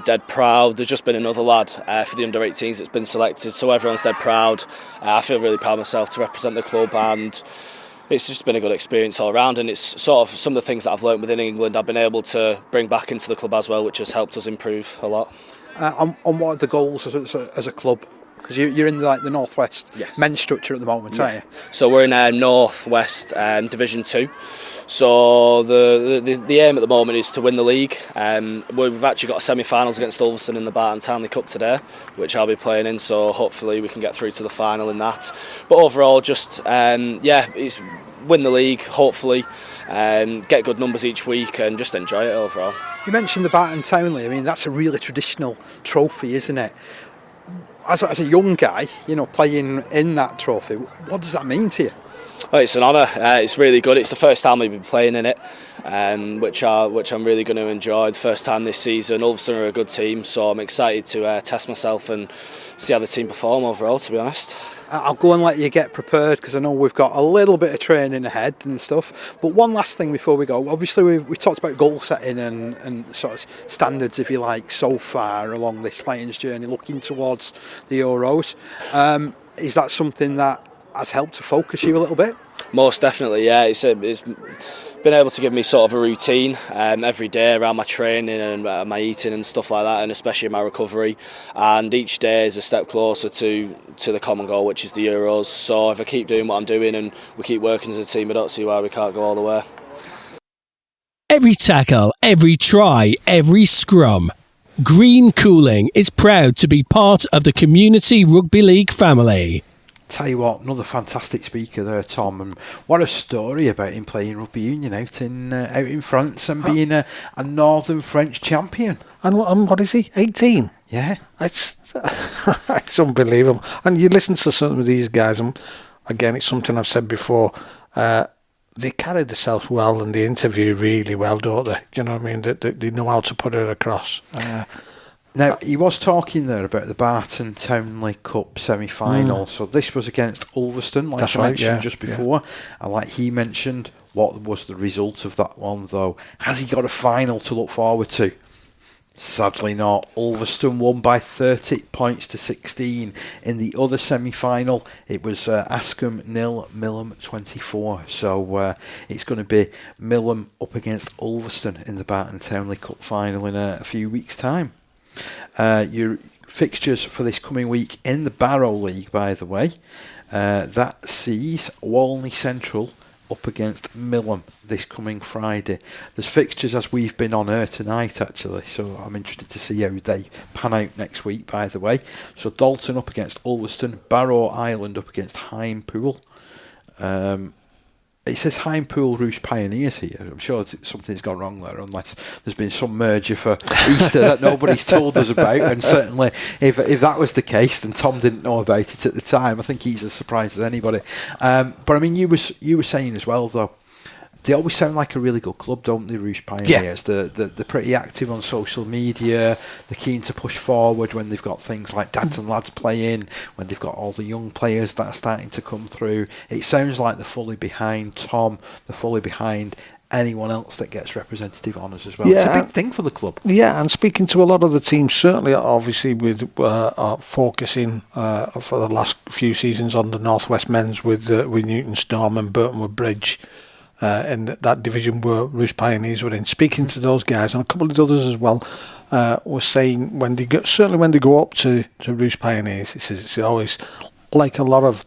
[SPEAKER 5] dead proud. There's just been another lad for the under-18s that's been selected, so everyone's dead proud. I feel really proud myself to represent the club, and it's just been a good experience all around, and it's sort of some of the things that I've learnt within England I've been able to bring back into the club as well, which has helped us improve a lot.
[SPEAKER 2] On what are the goals as a club? Because you're in the Northwest men's structure at the moment, aren't you?
[SPEAKER 5] So we're in Northwest Division 2. So the aim at the moment is to win the league. We've actually got semi-finals against Ulverston in the Barton Townley Cup today, which I'll be playing in. So hopefully we can get through to the final in that. But overall, just it's win the league. Hopefully, get good numbers each week and just enjoy it overall.
[SPEAKER 2] You mentioned the Barton Townley. I mean, that's a really traditional trophy, isn't it? As a young guy, you know, playing in that trophy, what does that mean to you?
[SPEAKER 5] Oh, it's an honour. It's really good. It's the first time we've been playing in it, which I'm really going to enjoy. The first time this season. Ulverston are a good team, so I'm excited to test myself and see how the team perform overall, to be honest.
[SPEAKER 2] I'll go and let you get prepared because I know we've got a little bit of training ahead and stuff. But one last thing before we go. Obviously, we talked about goal setting and sort of standards, if you like, so far along this Lions journey, looking towards the Euros. Is that something that has helped to focus you a little bit?
[SPEAKER 5] Most definitely, yeah. It's been able to give me sort of a routine every day around my training and my eating and stuff like that, and especially my recovery. And each day is a step closer to the common goal, which is the Euros. So if I keep doing what I'm doing and we keep working as a team, I don't see why we can't go all the way.
[SPEAKER 1] Every tackle, every try, every scrum. Green Cooling is proud to be part of the Community Rugby League family.
[SPEAKER 2] Tell you what, another fantastic speaker there, Tom, and what a story about him playing rugby union out in France and being a Northern French champion.
[SPEAKER 3] And what is he? 18?
[SPEAKER 2] Yeah,
[SPEAKER 3] It's unbelievable. And you listen to some of these guys, and again, it's something I've said before. They carry themselves well and they interview really well, don't they? You know what I mean? They know how to put it across.
[SPEAKER 2] Now, he was talking there about the Barton Townley Cup semi-final. So this was against Ulverston, like
[SPEAKER 3] That's
[SPEAKER 2] I
[SPEAKER 3] right,
[SPEAKER 2] mentioned just before. And like he mentioned, what was the result of that one, though? Has he got a final to look forward to? Sadly not. Ulverston won by 30 points to 16. In the other semi-final, it was Ascombe 0, Millom 24. So it's going to be Millom up against Ulverston in the Barton Townley Cup final in a few weeks' time. Your fixtures for this coming week in the Barrow League, by the way, that sees Walney Central up against Millom this coming Friday. There's fixtures as we've been on air tonight, actually, so I'm interested to see how they pan out next week, by the way. So Dalton up against Ulverston, Barrow Island up against Hinepool. It says Hinepool Roost Pioneers here. I'm sure something's gone wrong there, unless there's been some merger for Easter that nobody's told us about. And certainly, if that was the case, then Tom didn't know about it at the time. I think he's as surprised as anybody. But I mean, you were saying as well, though, they always sound like a really good club, don't they, Roost Pioneers? Yeah. They're pretty active on social media. They're keen to push forward when they've got things like Dads and Lads playing, when they've got all the young players that are starting to come through. It sounds like they're fully behind Tom, they're fully behind anyone else that gets representative honours as well. It's a big thing for the club.
[SPEAKER 3] Yeah, and speaking to a lot of the teams, certainly, obviously, with focusing for the last few seasons on the Northwest men's with Newton Storm and Burton Wood Bridge, in that division where Roost Pioneers were in. Speaking to those guys and a couple of others as well, were saying when they go up to Roost Pioneers, it's always like a lot of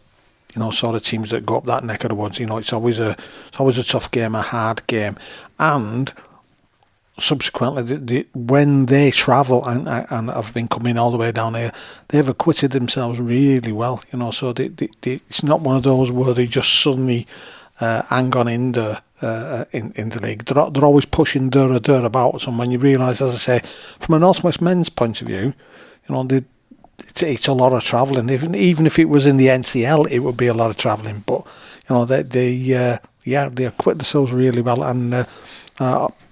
[SPEAKER 3] sort of teams that go up that neck of the woods. It's always a tough game, a hard game, and subsequently, when they travel and have been coming all the way down here, they've acquitted themselves really well. So it's not one of those where they just suddenly hang on in the league. They're always pushing thereabouts, and when you realise, as I say, from a Northwest men's point of view, it's a lot of travelling. Even if it was in the NCL, it would be a lot of travelling. But they acquit themselves really well, and as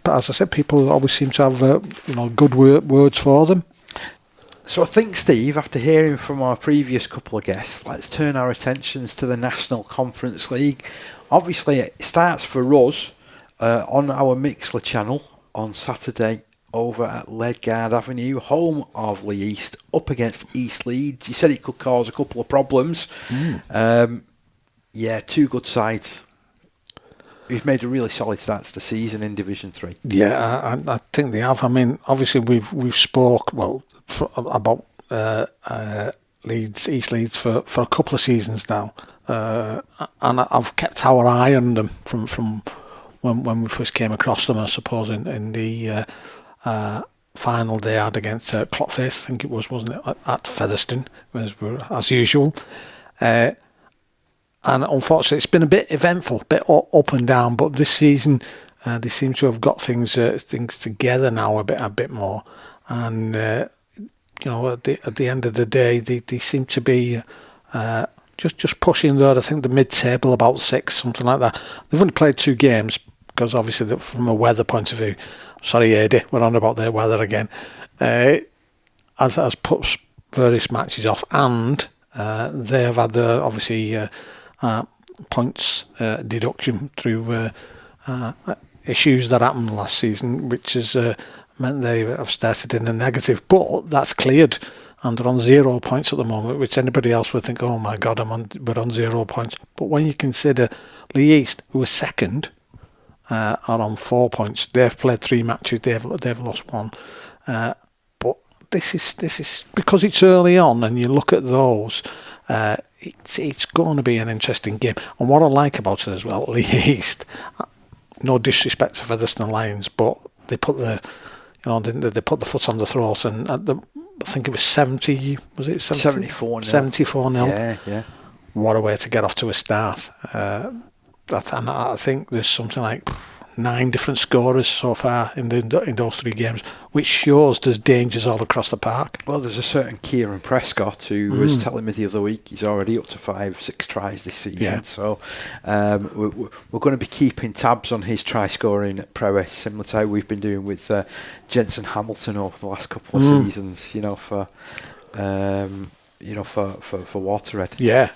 [SPEAKER 3] I said, people always seem to have good words for them.
[SPEAKER 2] So I think, Steve, after hearing from our previous couple of guests, let's turn our attentions to the National Conference League. Obviously, it starts for us on our Mixler channel on Saturday over at Ledgard Avenue, home of Lee East, up against East Leeds. You said it could cause a couple of problems. Two good sides. We've made a really solid start to the season in Division 3.
[SPEAKER 3] Yeah, I think they have. I mean, obviously we've spoke about East Leeds for a couple of seasons now, and I've kept our eye on them from when we first came across them, I suppose, in the final they had against Clotface, I think it was, wasn't it, at Featherstone, as usual. And unfortunately, it's been a bit eventful, a bit up and down. But this season, they seem to have got things together now a bit more. And at the end of the day, they seem to be just pushing there. I think the mid-table about 6, something like that. They've only played 2 games because obviously from a weather point of view. Sorry, Eddie, we're on about their weather again. Has put various matches off, and they have had obviously. Points deduction through issues that happened last season, which has meant they have started in a negative, but that's cleared and they're on 0 points at the moment, which anybody else would think, oh my god, we're on 0 points. But when you consider Lee East, who are second, are on 4 points. They've played 3 matches, they've lost 1, but this is because it's early on, and you look at those, it's going to be an interesting game. And what I like about it as well, Lee East, no disrespect to Featherstone Lions, but they put the foot on the throat, and I think it was 74 nil.
[SPEAKER 2] Yeah.
[SPEAKER 3] What a way to get off to a start. I think there's something like 9 different scorers so far in those 3 games, which shows there's dangers all across the park.
[SPEAKER 2] Well, there's a certain Kieran Prescott who was telling me the other week he's already up to 5-6 tries this season.
[SPEAKER 3] Yeah.
[SPEAKER 2] So we're going to be keeping tabs on his try scoring prowess, similar to how we've been doing with Jensen Hamilton over the last couple of seasons. For Waterhead.
[SPEAKER 3] Yeah.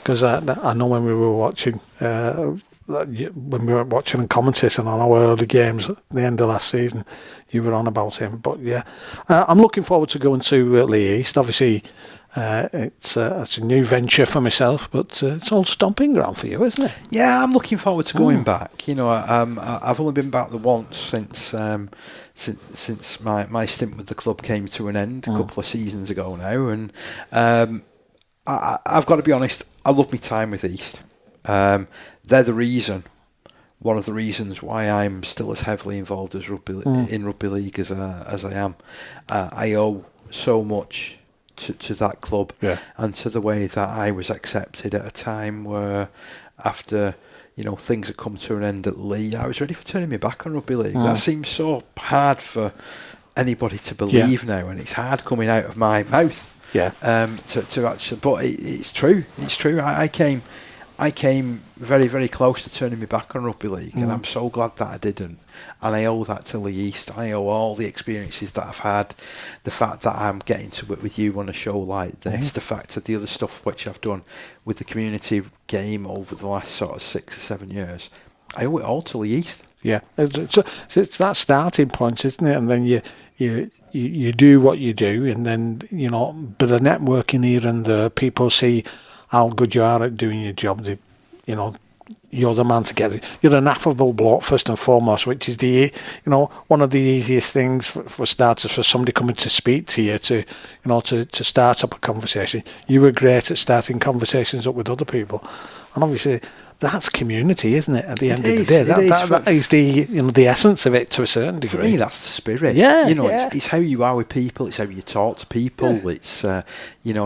[SPEAKER 3] Because I know when we were watching. When we were watching and commentating on our early games at the end of last season, you were on about him. But yeah, I'm looking forward to going to Lee East. Obviously, it's a new venture for myself, but it's all stomping ground for you, isn't it?
[SPEAKER 2] Yeah, I'm looking forward to going back. I've only been back the once since my stint with the club came to an end a couple of seasons ago now, and I've got to be honest, I love my time with East. They're one of the reasons why I'm still as heavily involved as in rugby league as I am. I owe so much to that club, and to the way that I was accepted at a time where, after things had come to an end at Lee, I was ready for turning my back on rugby league. That seems so hard for anybody to believe now, and it's hard coming out of my mouth. To actually, but it's true. It's true. I came very, very close to turning my back on rugby league, and I'm so glad that I didn't. And I owe that to Lee East. I owe all the experiences that I've had, the fact that I'm getting to it with you on a show like this, the fact that the other stuff which I've done with the community game over the last sort of 6 or 7 years. I owe it all to Lee East.
[SPEAKER 3] Yeah, it's that starting point, isn't it? And then you do what you do, and then bit of networking here and there. People see how good you are at doing your job. You're the man to get it. You're an affable bloke first and foremost, which is one of the easiest things for starters, for somebody coming to speak to you to start up a conversation. You were great at starting conversations up with other people, and obviously that's community, isn't it? At the end of the day, that is the essence of it to a certain degree.
[SPEAKER 2] For me, that's the spirit.
[SPEAKER 3] Yeah,
[SPEAKER 2] It's how you are with people. It's how you talk to people. Yeah. It's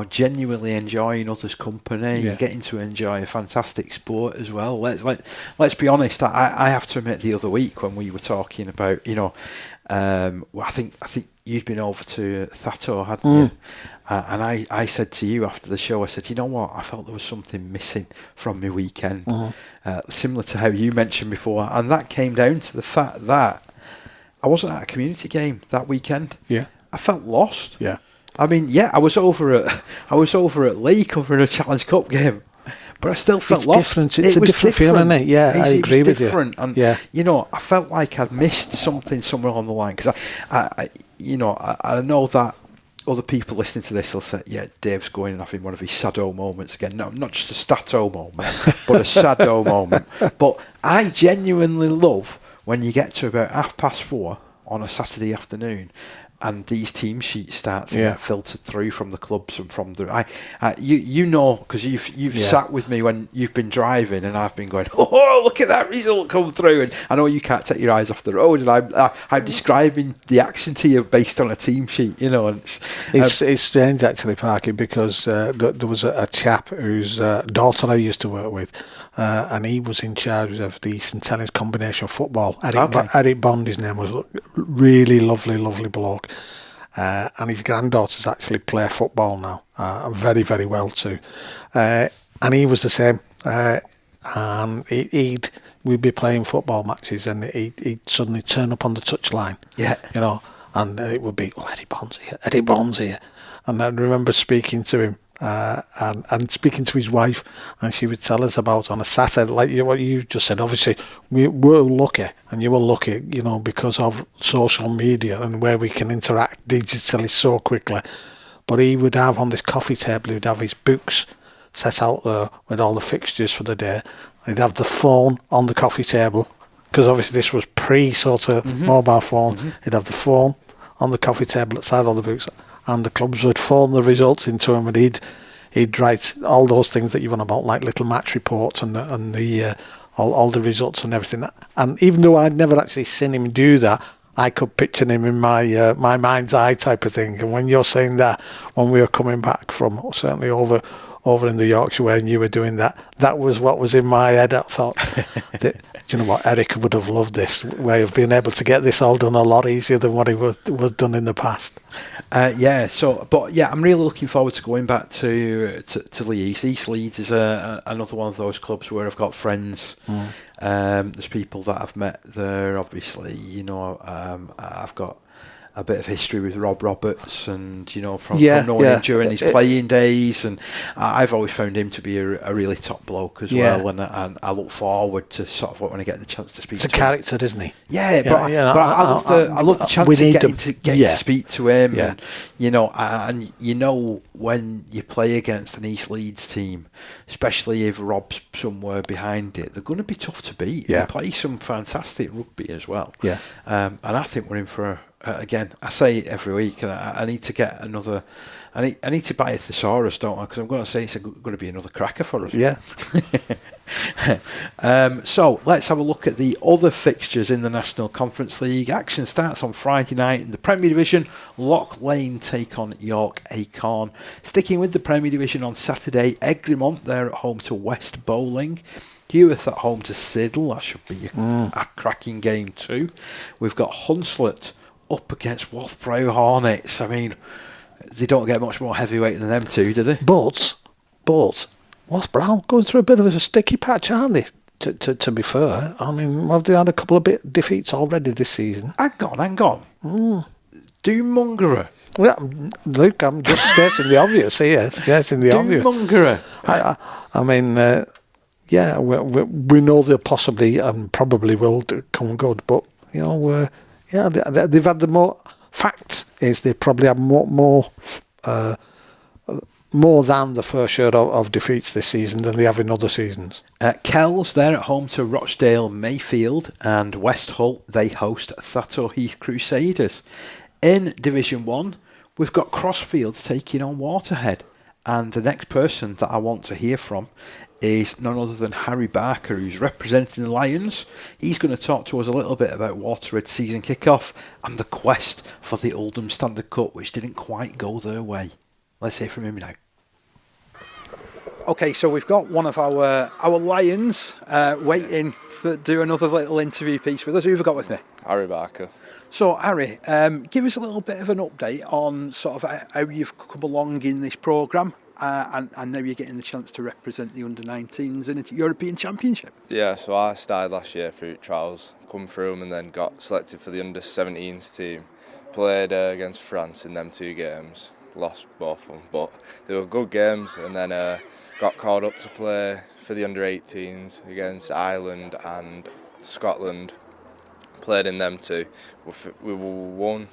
[SPEAKER 2] genuinely enjoying others' company. Yeah. You're getting to enjoy a fantastic sport as well. Let's be honest. I have to admit, the other week when we were talking about, I think you'd been over to Thato, hadn't you? And I said to you after the show, I said, you know what, I felt there was something missing from my weekend, similar to how you mentioned before, and that came down to the fact that I wasn't at a community game that weekend.
[SPEAKER 3] Yeah,
[SPEAKER 2] I felt lost.
[SPEAKER 3] Yeah,
[SPEAKER 2] I mean, I was over at Lee covering a Challenge Cup game, but I still felt lost.
[SPEAKER 3] Different. It's a different feeling, isn't it? Yeah, I agree with you.
[SPEAKER 2] And I felt like I'd missed something somewhere on the line, because I know that other people listening to this will say, yeah, Dave's going and having one of his Sado moments again. No, not just a Stato moment, but a Sado moment. But I genuinely love when you get to about 4:30 on a Saturday afternoon and these team sheets start to get filtered through from the clubs and from the... because you've sat with me when you've been driving and I've been going, oh, look at that result come through. And I know you can't take your eyes off the road, and I'm describing the action to you based on a team sheet, And
[SPEAKER 3] it's strange, actually, Parky, because there was a chap whose daughter I used to work with, and he was in charge of the St Helens combination football. Eric Bond, his name was. Really lovely bloke. And his granddaughters actually play football now, very, very well too. And he was the same. And we'd be playing football matches, and he'd suddenly turn up on the touchline.
[SPEAKER 2] Yeah,
[SPEAKER 3] and it would be, Eddie Bond's here. And I remember speaking to him. And speaking to his wife, and she would tell us about on a Saturday, like what you just said. Obviously, we were lucky, and you were lucky, because of social media and where we can interact digitally so quickly. But he would have on this coffee table, he would have his books set out there with all the fixtures for the day. He'd have the phone on the coffee table, because obviously this was pre-sort of mobile phone. Mm-hmm. He'd have the phone on the coffee table outside all the books, and the clubs would phone the results into him, and he'd write all those things that you want about, like little match reports and the all the results and everything. And even though I'd never actually seen him do that, I could picture him in my mind's eye type of thing. And when you're saying that, when we were coming back from certainly over in the Yorkshire way, and you were doing that, that was what was in my head. I thought, do you know what, Eric would have loved this way of being able to get this all done a lot easier than what he was done in the past.
[SPEAKER 2] I'm really looking forward to going back to Leeds. East Leeds is another one of those clubs where I've got friends. There's people that I've met there, obviously. I've got a bit of history with Rob Roberts, and from knowing him during his playing days, and I've always found him to be a really top bloke as well, and I look forward to sort of when I get the chance to speak to him.
[SPEAKER 3] It's a character, isn't he?
[SPEAKER 2] I love the chance to get to speak to him, and when you play against an East Leeds team, especially if Rob's somewhere behind it, they're going to be tough to beat. They play some fantastic rugby as well, and I think we're in for again, I say it every week, and I need to get another. I need to buy a thesaurus, don't I? Because I'm going to say it's going to be another cracker for us.
[SPEAKER 3] Yeah.
[SPEAKER 2] So let's have a look at the other fixtures in the National Conference League. Action starts on Friday night in the Premier Division. Loch Lane take on York Acorn. Sticking with the Premier Division on Saturday, Egremont, they're at home to West Bowling. Heworth at home to Siddle. That should be a cracking game too. We've got Hunslet up against Wrathbrow Hornets. I mean, they don't get much more heavyweight than them two, do they?
[SPEAKER 3] But Wrathbrow going through a bit of a sticky patch, aren't they? To be fair, I mean, have they had a couple of defeats already this season?
[SPEAKER 2] Hang on. Doommongerer.
[SPEAKER 3] Yeah, Luke, I'm just stating the obvious here. Stating the obvious.
[SPEAKER 2] Doommongerer.
[SPEAKER 3] I mean, yeah, we know they'll possibly and probably will come good, but yeah, they've had the more fact is they probably have more than the fair share of defeats this season than they have in other seasons.
[SPEAKER 2] Kells, they're at home to Rochdale Mayfield, and West Hull, they host Thatto Heath Crusaders. In Division 1, we've got Crossfields taking on Waterhead, and the next person that I want to hear from is none other than Harry Barker, who's representing the Lions. He's going to talk to us a little bit about Waterhead's season kickoff and the quest for the Oldham Standard Cup, which didn't quite go their way. Let's hear from him now. Okay, so we've got one of our Lions waiting to do another little interview piece with us. Who have we got with me?
[SPEAKER 6] Harry Barker.
[SPEAKER 2] So, Harry, give us a little bit of an update on sort of how you've come along in this programme and now you're getting the chance to represent the under-19s in a European Championship.
[SPEAKER 6] Yeah, so I started last year through trials, come through them and then got selected for the under-17s team. Played against France in them 2 games, lost both of them, but they were good games, and then got called up to play for the under-18s against Ireland and Scotland. Played in them 2. We won.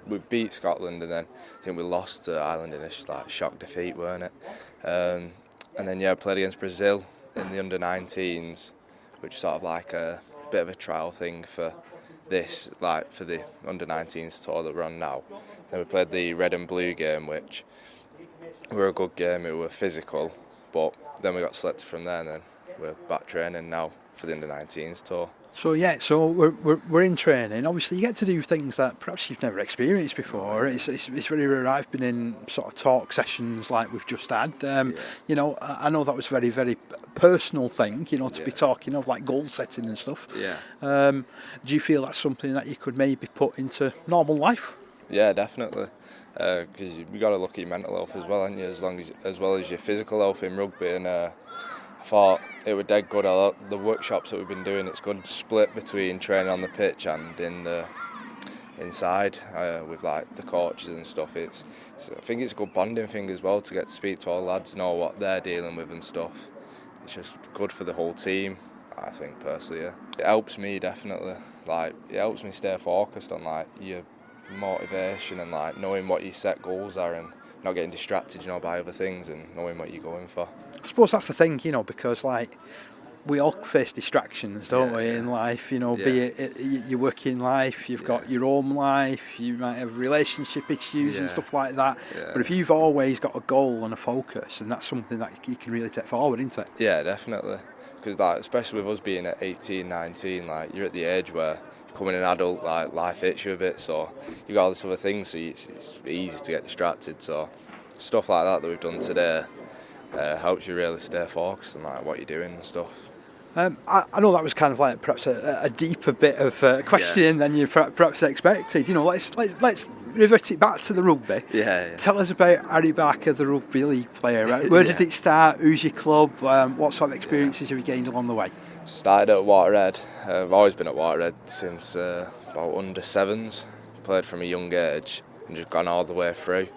[SPEAKER 6] We beat Scotland, and then I think we lost to Ireland in a shock defeat, weren't it? And then played against Brazil in the under-19s, which is sort of like a bit of a trial thing for this, like for the under-19s tour that we're on now. Then we played the red and blue game, which were a good game. It were physical, but then we got selected from there, and then we're back training now for the under-19s tour.
[SPEAKER 2] So we're in training. Obviously, you get to do things that perhaps you've never experienced before. It's very rare. I've been in sort of talk sessions like we've just had. I know that was a very, very personal thing. To be talking of like goal setting and stuff.
[SPEAKER 6] Yeah.
[SPEAKER 2] Do you feel that's something that you could maybe put into normal life?
[SPEAKER 6] Yeah, definitely. Because you got to look at your mental health as well, haven't you? As well as your physical health in rugby, and I thought it was dead good. The workshops that we've been doing, it's good split between training on the pitch and inside with like the coaches and stuff. I think it's a good bonding thing as well to get to speak to all lads, know what they're dealing with and stuff. It's just good for the whole team, I think personally. Yeah, it helps me definitely. Like it helps me stay focused on like your motivation and like knowing what your set goals are and not getting distracted, by other things and knowing what you're going for.
[SPEAKER 2] I suppose that's the thing, because like we all face distractions, don't we, in life, be it your working life, you've got your home life, you might have relationship issues and stuff like that. Yeah. But if you've always got a goal and a focus, and that's something that you can really take forward, isn't it?
[SPEAKER 6] Yeah, definitely. Because like, especially with us being at 18, 19, like you're at the age where becoming an adult, like life hits you a bit, so you got all these other things, so it's easy to get distracted. So stuff like that we've done today helps you really stay focused on like what you're doing and stuff.
[SPEAKER 2] I know that was kind of like perhaps a deeper bit of questioning than you perhaps expected. Let's revert it back to the rugby.
[SPEAKER 6] Yeah.
[SPEAKER 2] Tell us about Harry Barker, the rugby league player. Where did it start? Who's your club? What sort of experiences have you gained along the way?
[SPEAKER 6] Started at Waterhead. I've always been at Waterhead since about under-7s. Played from a young age and just gone all the way through.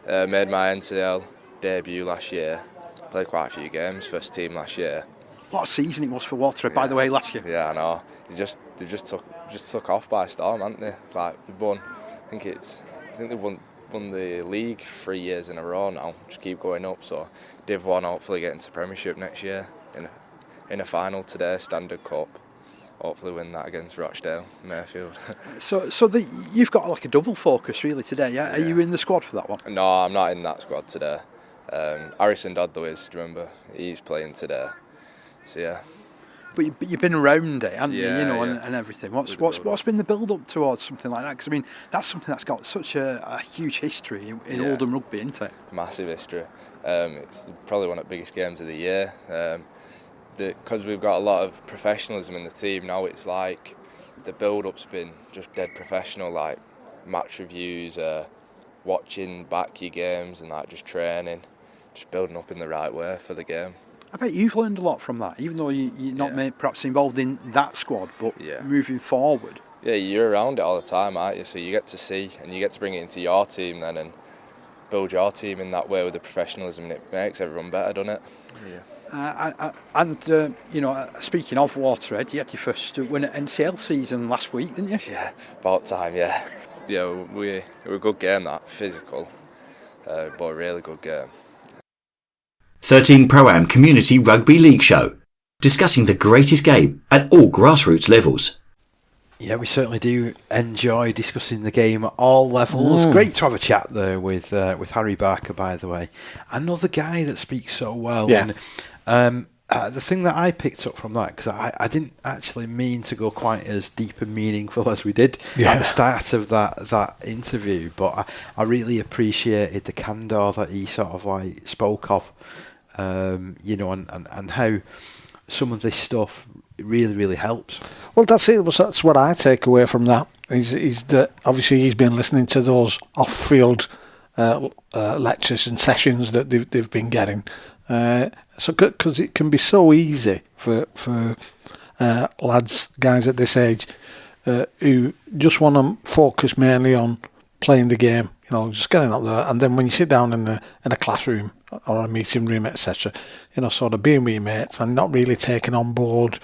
[SPEAKER 6] Made my NCL debut last year. Played quite a few games, first team last year.
[SPEAKER 2] What a season it was for Waterhead, by the way, last year.
[SPEAKER 6] Yeah, I know. They just took off by storm, haven't they? Like they won. I think they won the league 3 years in a row now. Just keep going up. So Div 1 hopefully get into Premiership next year in a final today, Standard Cup. Hopefully win that against Rochdale Mayfield. So
[SPEAKER 2] you've got like a double focus really today, yeah? Are you in the squad for that one?
[SPEAKER 6] No, I'm not in that squad today. Harrison Dodd though is, do you remember? He's playing today. So yeah.
[SPEAKER 2] But you've been around it, haven't you? And everything. What's been the build up towards something like that? Because I mean, that's something that's got such a huge history in Oldham rugby, isn't it?
[SPEAKER 6] Massive history. It's probably one of the biggest games of the year. Because we've got a lot of professionalism in the team now, it's like the build-up's been just dead professional, like match reviews, watching back your games and like just training, just building up in the right way for the game.
[SPEAKER 2] I bet you've learned a lot from that, even though you're not perhaps involved in that squad, but moving forward. Yeah,
[SPEAKER 6] you're around it all the time, aren't you? So you get to see and you get to bring it into your team then and build your team in that way with the professionalism, and it makes everyone better, doesn't it? Yeah.
[SPEAKER 2] Speaking of Waterhead, you had your first win at NCL season last week, didn't you?
[SPEAKER 6] Yeah, about time, yeah. Yeah, it was a good game, that, physical, but a really good game.
[SPEAKER 7] 13 Pro-Am Community Rugby League Show, discussing the greatest game at all grassroots levels.
[SPEAKER 2] Yeah, we certainly do enjoy discussing the game at all levels. Great to have a chat there with Harry Barker, by the way. Another guy that speaks so well.
[SPEAKER 3] Yeah.
[SPEAKER 2] And, the thing that I picked up from that, because I didn't actually mean to go quite as deep and meaningful as we did at the start of that interview, but I really appreciated the candour that he sort of like spoke of, and how some of this stuff really, really helps.
[SPEAKER 3] Well, that's it. That's what I take away from that. Is that obviously he's been listening to those off-field lectures and sessions that they've been getting. So because it can be so easy for guys at this age, who just want to focus mainly on playing the game, just getting up there, and then when you sit down in a classroom or a meeting room, etc., sort of being with your mates and not really taking on board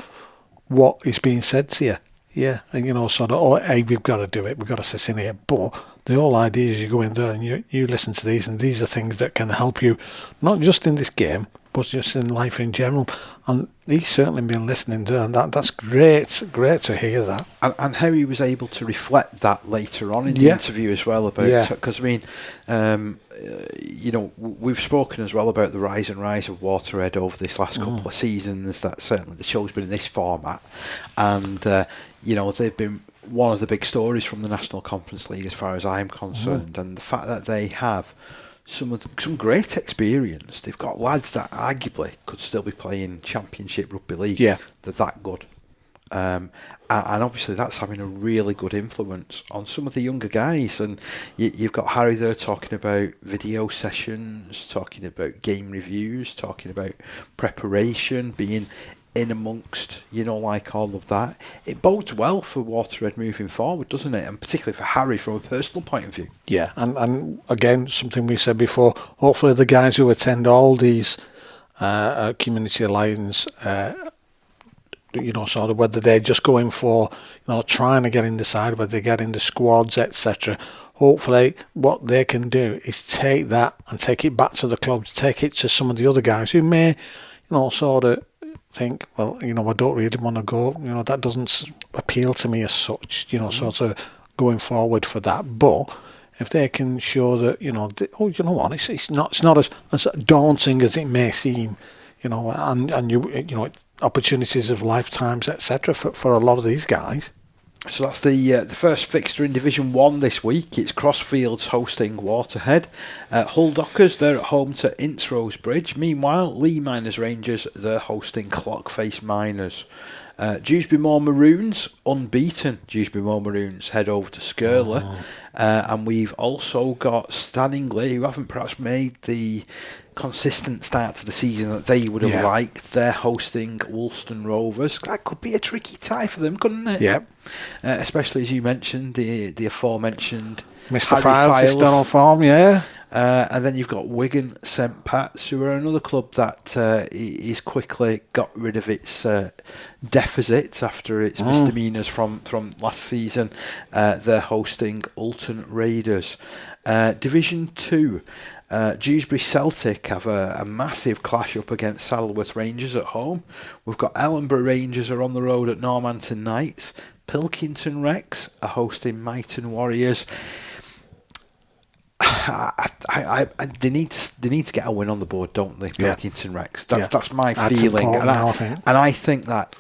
[SPEAKER 3] what is being said to you. Yeah, and sort of, hey, we've got to do it, we've got to sit in here. But the whole idea is you go in there and you listen to these, and these are things that can help you, not just in this game, but just in life in general. And he's certainly been listening to, and that's great to hear that.
[SPEAKER 2] And how he was able to reflect that later on in the interview as well, about, because we've spoken as well about the rise of Waterhead over this last couple of seasons. That certainly the show's been in this format, and they've been one of the big stories from the National Conference League as far as I'm concerned, and the fact that they have some great experience. They've got lads that arguably could still be playing Championship Rugby League. Yeah, they're that good. And obviously that's having a really good influence on some of the younger guys. And you've got Harry there talking about video sessions, talking about game reviews, talking about preparation, being in amongst, like all of that. It bodes well for Waterhead moving forward, doesn't it? And particularly for Harry from a personal point of view. Yeah, and again, something we said before, hopefully the guys who attend all these Community Alliance, sort of whether they're just going for, trying to get in the side, whether they get in the squads, etc. Hopefully what they can do is take that and take it back to the clubs, take it to some of the other guys who may, sort of think, well, I don't really want to go, that doesn't appeal to me as such, sort of going forward for that. But if they can show that, it's not as daunting as it may seem, and opportunities of lifetimes, etc. for a lot of these guys. So that's the first fixture in Division 1 this week. It's Crossfields hosting Waterhead. Hull Dockers, they're at home to Ince Bridge. Meanwhile, Lee Miners Rangers, they're hosting Clockface Miners. Dewsbury Moor Maroons, unbeaten Dewsbury Moor Maroons, head over to CARLA. And we've also got Stanningley, who haven't perhaps made the consistent start to the season that they would have liked. They're hosting Woolston Rovers. That could be a tricky tie for them, couldn't it? Yeah. Especially as you mentioned, the aforementioned Mr. Files is still on form, yeah. And then you've got Wigan St Pat's, who are another club that is quickly got rid of its deficits after its misdemeanours from last season. They're hosting Ulton Raiders. Division 2. Dewsbury Celtic have a massive clash up against Saddleworth Rangers at home. We've got Ellenborough Rangers are on the road at Normanton Knights. Pilkington Rex are hosting Myton Warriors. They need to get a win on the board, don't they? Pilkington Rex. That's my feeling, and I think that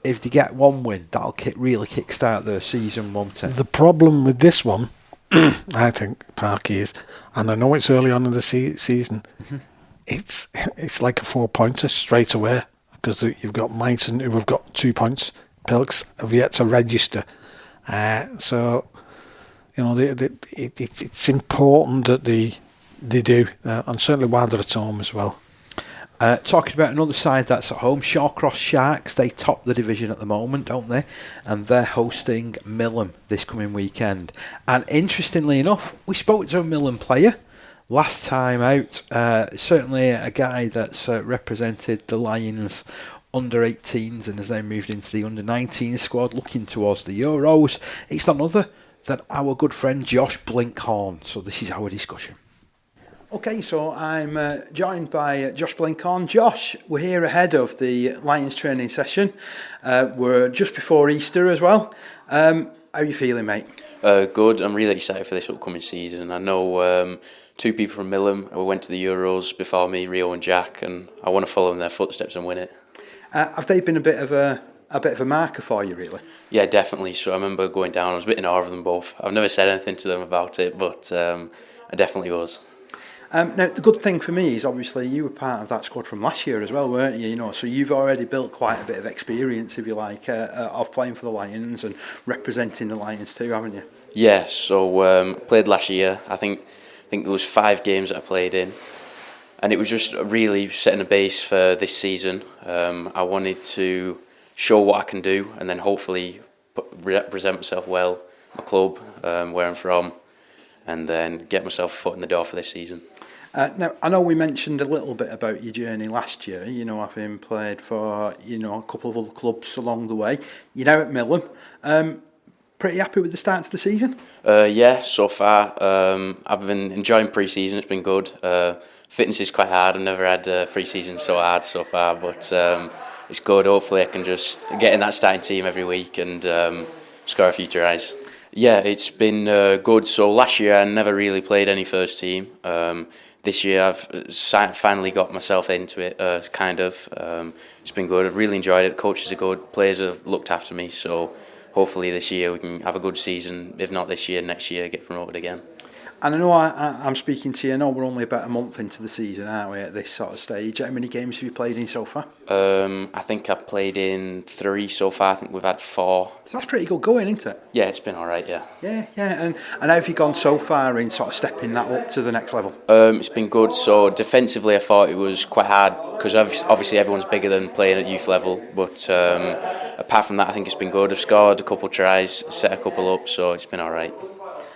[SPEAKER 2] if they get one win, that'll really kickstart their season, won't it? The problem with this one, I think, Parky, is, and I know it's early on in the season, it's like a 4-pointer straight away, because you've got Myton who have got 2 points. Pilks have yet to register, so it's important that they do, and certainly while they're at home as well. Talking about another side that's at home, Shawcross Sharks, they top the division at the moment, don't they? And they're hosting Millom this coming weekend. And interestingly enough, we spoke to a Millom player last time out, certainly a guy that's represented the Lions under 18s and has now moved into the under 19 squad, looking towards the Euros. It's none other than our good friend Josh Blinkhorn. So this is our discussion. Okay, so I'm joined by Josh Blinkhorn. Josh, we're here ahead of the Lions training session. We're just before Easter as well. How are you feeling, mate?
[SPEAKER 8] Good. I'm really excited for this upcoming season. I know two people from Millham who went to the Euros before me, Rio and Jack, and I want to follow in their footsteps and win it. Have
[SPEAKER 2] they been a bit of a marker for you, really?
[SPEAKER 8] Yeah, definitely. So I remember going down. I was a bit in awe of them both. I've never said anything to them about it, but I definitely was.
[SPEAKER 2] Now, the good thing for me is obviously you were part of that squad from last year as well, weren't you? You know, so you've already built quite a bit of experience, if you like, of playing for the Lions and representing the Lions too, haven't you?
[SPEAKER 8] Yeah, so played last year. I think there was 5 games that I played in, and it was just really setting a base for this season. I wanted to show what I can do, and then hopefully represent myself well, my club, where I'm from, and then get myself a foot in the door for this season.
[SPEAKER 2] Now, I know we mentioned a little bit about your journey last year, you know, having played for, you know, a couple of other clubs along the way. You're now at Millham. Pretty happy with the start to the season?
[SPEAKER 8] Yeah, so far. I've been enjoying pre-season, it's been good. Fitness is quite hard, I've never had pre-season so hard so far, but it's good. Hopefully I can just get in that starting team every week and score a few tries. Yeah, it's been good. So last year I never really played any first team. This year I've finally got myself into it, kind of. It's been good. I've really enjoyed it. The coaches are good. Players have looked after me. So hopefully this year we can have a good season. If not this year, next year get promoted again.
[SPEAKER 2] And I know I'm speaking to you. I know we're only about a month into the season, aren't we, at this sort of stage? How many games have you played in so far?
[SPEAKER 8] I think I've played in 3 so far. I think we've had 4.
[SPEAKER 2] So that's pretty good going, isn't it?
[SPEAKER 8] Yeah, it's been all right, yeah.
[SPEAKER 2] Yeah. And how have you gone so far in sort of stepping that up to the next level?
[SPEAKER 8] It's been good. So defensively I thought it was quite hard because obviously everyone's bigger than playing at youth level. But apart from that, I think it's been good. I've scored a couple of tries, set a couple up, so it's been all right.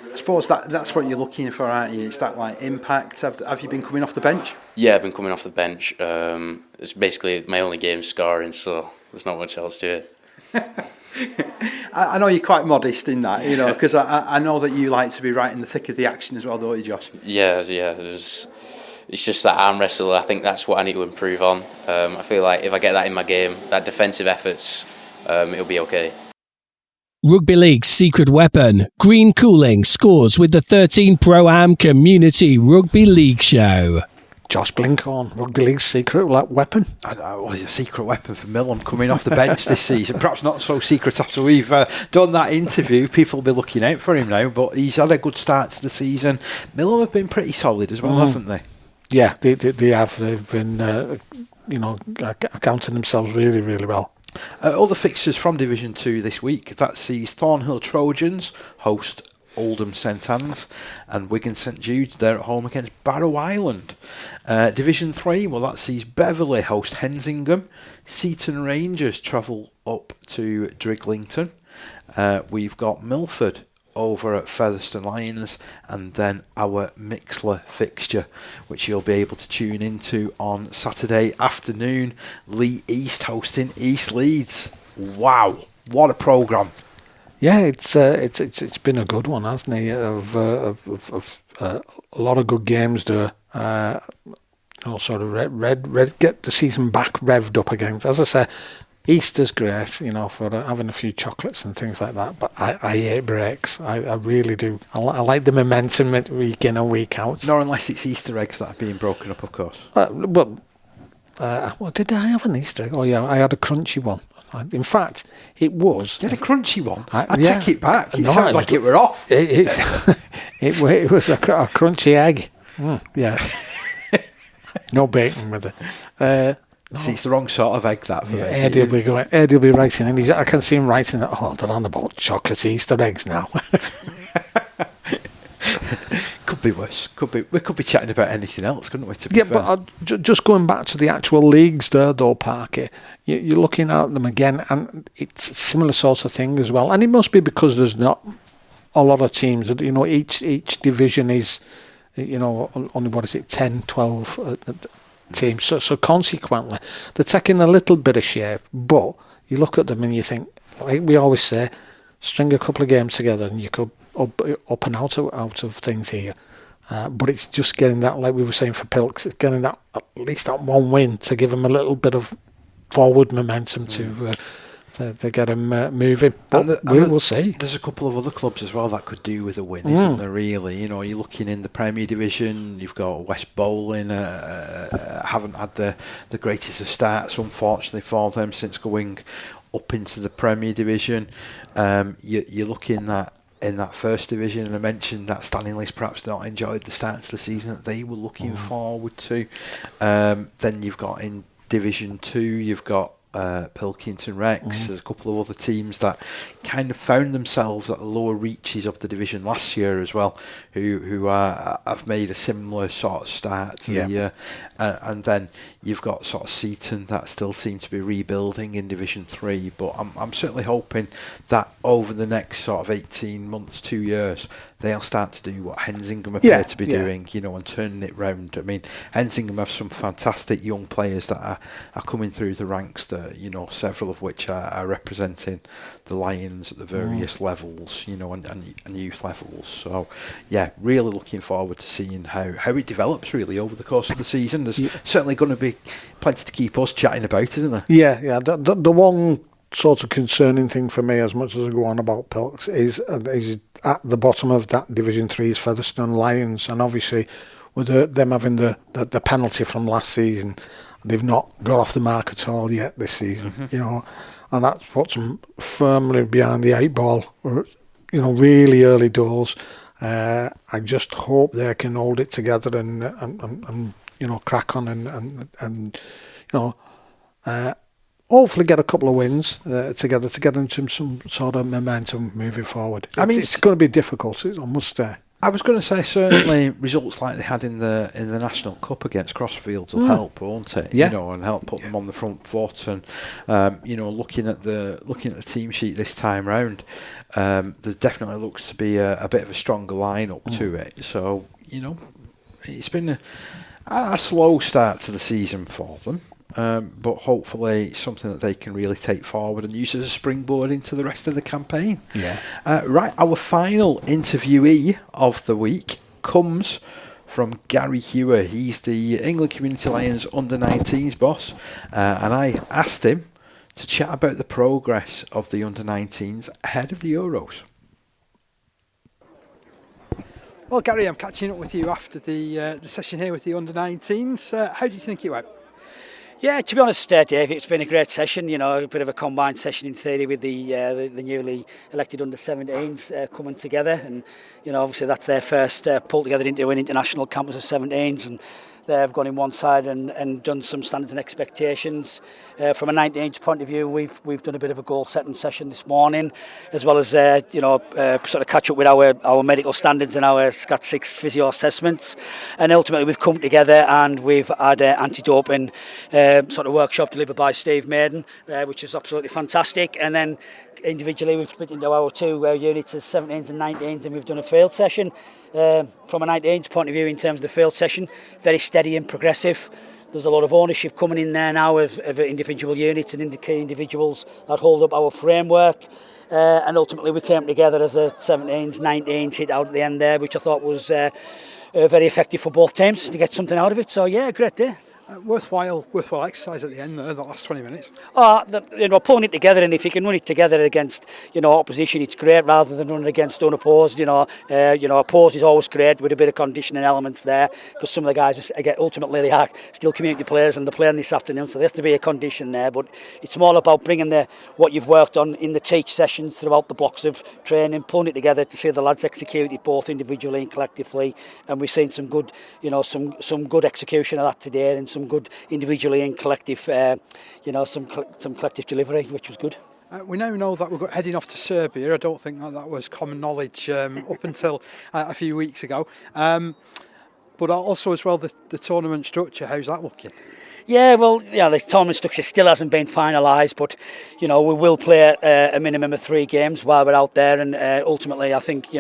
[SPEAKER 2] I suppose that's what you're looking for, aren't you? It's that like impact. Have you been coming off the bench?
[SPEAKER 8] Yeah, I've been coming off the bench. It's basically my only game scoring, so there's not much else to it.
[SPEAKER 2] I know you're quite modest in that, you know, because I know that you like to be right in the thick of the action as well, don't you, Josh?
[SPEAKER 8] Yeah. It's just that arm wrestle. I think that's what I need to improve on. I feel like if I get that in my game, that defensive efforts, it'll be okay.
[SPEAKER 1] Rugby League's secret weapon, Green Cooling, scores with the 13 Pro-Am Community Rugby League Show.
[SPEAKER 3] Josh Blinkhorn, Rugby League's secret weapon.
[SPEAKER 2] Well, he's a secret weapon for Millham coming off the bench this season. Perhaps not so secret after we've done that interview. People will be looking out for him now, but he's had a good start to the season. Millham have been pretty solid as well, haven't they?
[SPEAKER 3] Yeah, they have. They've been, accounting themselves really, really well.
[SPEAKER 2] Other fixtures from Division 2 this week. That sees Thornhill Trojans host Oldham St Anne's and Wigan St Jude's. They're at home against Barrow Island. Division 3, well, that sees Beverley host Hensingham. Seaton Rangers travel up to Driglington. We've got Milford over at Featherstone Lions, and then our Mixler fixture, which you'll be able to tune into on Saturday afternoon. Lee East hosting East Leeds. Wow, what a programme!
[SPEAKER 3] Yeah, it's been a good one, hasn't it? Of a lot of good games there. Sort of get the season back revved up again. As I say, Easter's great, you know, for having a few chocolates and things like that. But I hate breaks. I really do. I like the momentum week in and week out.
[SPEAKER 2] Not unless it's Easter eggs that are being broken up, of course.
[SPEAKER 3] Well, did I have an Easter egg? Oh yeah, I had a crunchy one. In fact, it was.
[SPEAKER 2] You had a crunchy one? I take it back. It sounds like it were off.
[SPEAKER 3] It was a crunchy egg. Yeah. No bacon with it.
[SPEAKER 2] No. See, it's the wrong sort of egg, that, for me.
[SPEAKER 3] Eddie will be writing, and I can see him writing, they're on about chocolate Easter eggs now.
[SPEAKER 2] Could be worse. We could be chatting about anything else, couldn't we? To be fair.
[SPEAKER 3] But just going back to the actual leagues there, though, Parky, you're looking at them again, and it's a similar sort of thing as well. And it must be because there's not a lot of teams. You know, each division is only, what is it, 10, 12 teams. So consequently, they're taking a little bit of shape, but you look at them and you think, like we always say, string a couple of games together and you could up and out of things here. But it's just getting that, like we were saying for Pilks, it's getting that, at least that one win to give them a little bit of forward momentum to get them moving. But we'll see.
[SPEAKER 2] There's a couple of other clubs as well that could do with a win, isn't there, really? You're looking in the Premier Division, you've got West Bowling, haven't had the greatest of starts, unfortunately, for them since going up into the Premier Division. You're looking at in that first division, and I mentioned that Stanley's perhaps not enjoyed the start to the season that they were looking forward to. Then you've got in Division 2, you've got Pilkington Rex. There's a couple of other teams that kind of found themselves at the lower reaches of the division last year as well, who have made a similar sort of start to the year. And then you've got sort of Seaton that still seem to be rebuilding in Division 3, but I'm certainly hoping that over the next sort of 18 months, 2 years, they'll start to do what Hensingham appear to be doing, and turning it round. I mean, Hensingham have some fantastic young players that are coming through the ranks, that several of which are representing the Lions at the various levels, and youth levels. So, yeah, really looking forward to seeing how it develops really over the course of the season. There's certainly going to be plenty to keep us chatting about, isn't there?
[SPEAKER 3] Yeah. The one sort of concerning thing for me, as much as I go on about Pilks, is at the bottom of that Division 3 is Featherstone Lions, and obviously with them having the penalty from last season, they've not got off the mark at all yet this season, and that's puts them firmly behind the 8 ball, really early doors. I just hope they can hold it together and crack on and hopefully get a couple of wins together to get into some sort of momentum moving forward. It's going to be difficult, I must say.
[SPEAKER 2] I was going to say certainly results like they had in the National Cup against Crossfields will help, won't it?
[SPEAKER 3] Yeah.
[SPEAKER 2] And help put them on the front foot. And looking at the team sheet this time round, there definitely looks to be a bit of a stronger lineup to it. So it's been a slow start to the season for them. But hopefully something that they can really take forward and use as a springboard into the rest of the campaign.
[SPEAKER 3] Yeah.
[SPEAKER 2] Right, our final interviewee of the week comes from Gary Hewer. He's the England Community Lions under-19s boss, and I asked him to chat about the progress of the under-19s ahead of the Euros.
[SPEAKER 9] Well, Gary, I'm catching up with you after the session here with the under-19s. How do you think it went?
[SPEAKER 10] Yeah, to be honest, Dave, it's been a great session. A bit of a combined session in theory with the newly elected under-17s coming together, and obviously that's their first pull together into an international campus of 17s, and they've gone in one side and done some standards and expectations. From a 19s point of view, we've done a bit of a goal setting session this morning, as well as sort of catch up with our medical standards and our SCAT 6 physio assessments, and ultimately we've come together and we've had an anti-doping sort of workshop delivered by Steve Maiden, which is absolutely fantastic. And then individually we've split into our two units as 17s and 19s, and we've done a field session. From a 19s point of view, in terms of the field session, very steady and progressive. There's a lot of ownership coming in there now of individual units and key individuals that hold up our framework. And ultimately we came together as a 17s, 19s hit out at the end there, which I thought was very effective for both teams to get something out of it. So yeah, great day.
[SPEAKER 9] Worthwhile exercise at the end there, the last 20 minutes.
[SPEAKER 10] Pulling it together, and if you can run it together against opposition, it's great, rather than running against unopposed. Opposed is always great with a bit of conditioning elements there, because some of the guys ultimately they are still community players and they're playing this afternoon, so there has to be a condition there. But it's more about bringing what you've worked on in the teach sessions throughout the blocks of training, pulling it together to see the lads execute it both individually and collectively. And we've seen some good, some good execution of that today, and some good individually and collective, some collective delivery, which was good.
[SPEAKER 9] We now know that we're heading off to Serbia. I don't think that was common knowledge up until a few weeks ago. But also as well, the tournament structure, how's that looking?
[SPEAKER 10] Yeah, well, the tournament structure still hasn't been finalised, but we will play a minimum of 3 games while we're out there, and ultimately, I think we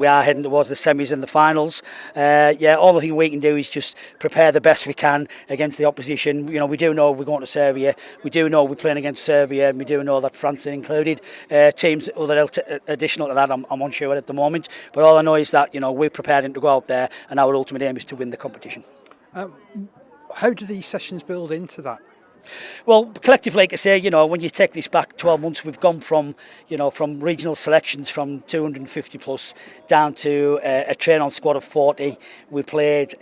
[SPEAKER 10] are heading towards the semis and the finals. All the thing we can do is just prepare the best we can against the opposition. We do know we're going to Serbia. We do know we're playing against Serbia, and we do know that France are included. Teams other additional to that, I'm unsure at the moment. But all I know is that we're prepared to go out there, and our ultimate aim is to win the competition.
[SPEAKER 9] How do these sessions build into that?
[SPEAKER 10] Well, collectively, like I say, when you take this back 12 months, we've gone from regional selections from 250 plus down to a train-on squad of 40. We played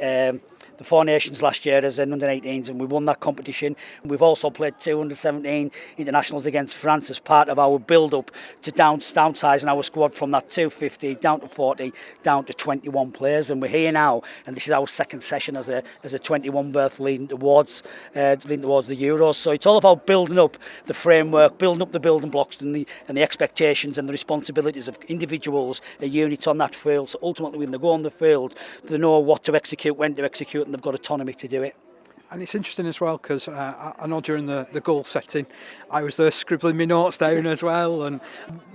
[SPEAKER 10] the 4 Nations last year as an under-18s, and we won that competition. We've also played 2 under-17 internationals against France as part of our build-up to downsizing our squad from that 250 down to 40, down to 21 players. And we're here now, and this is our second session as a 21 berth leading towards the Euros. So it's all about building up the framework, building up the building blocks and the expectations and the responsibilities of individuals and units on that field. So ultimately, when they go on the field, they know what to execute, when to execute, and they've got autonomy to do it.
[SPEAKER 9] And it's interesting as well because I know during the goal setting I was there scribbling my notes down as well. And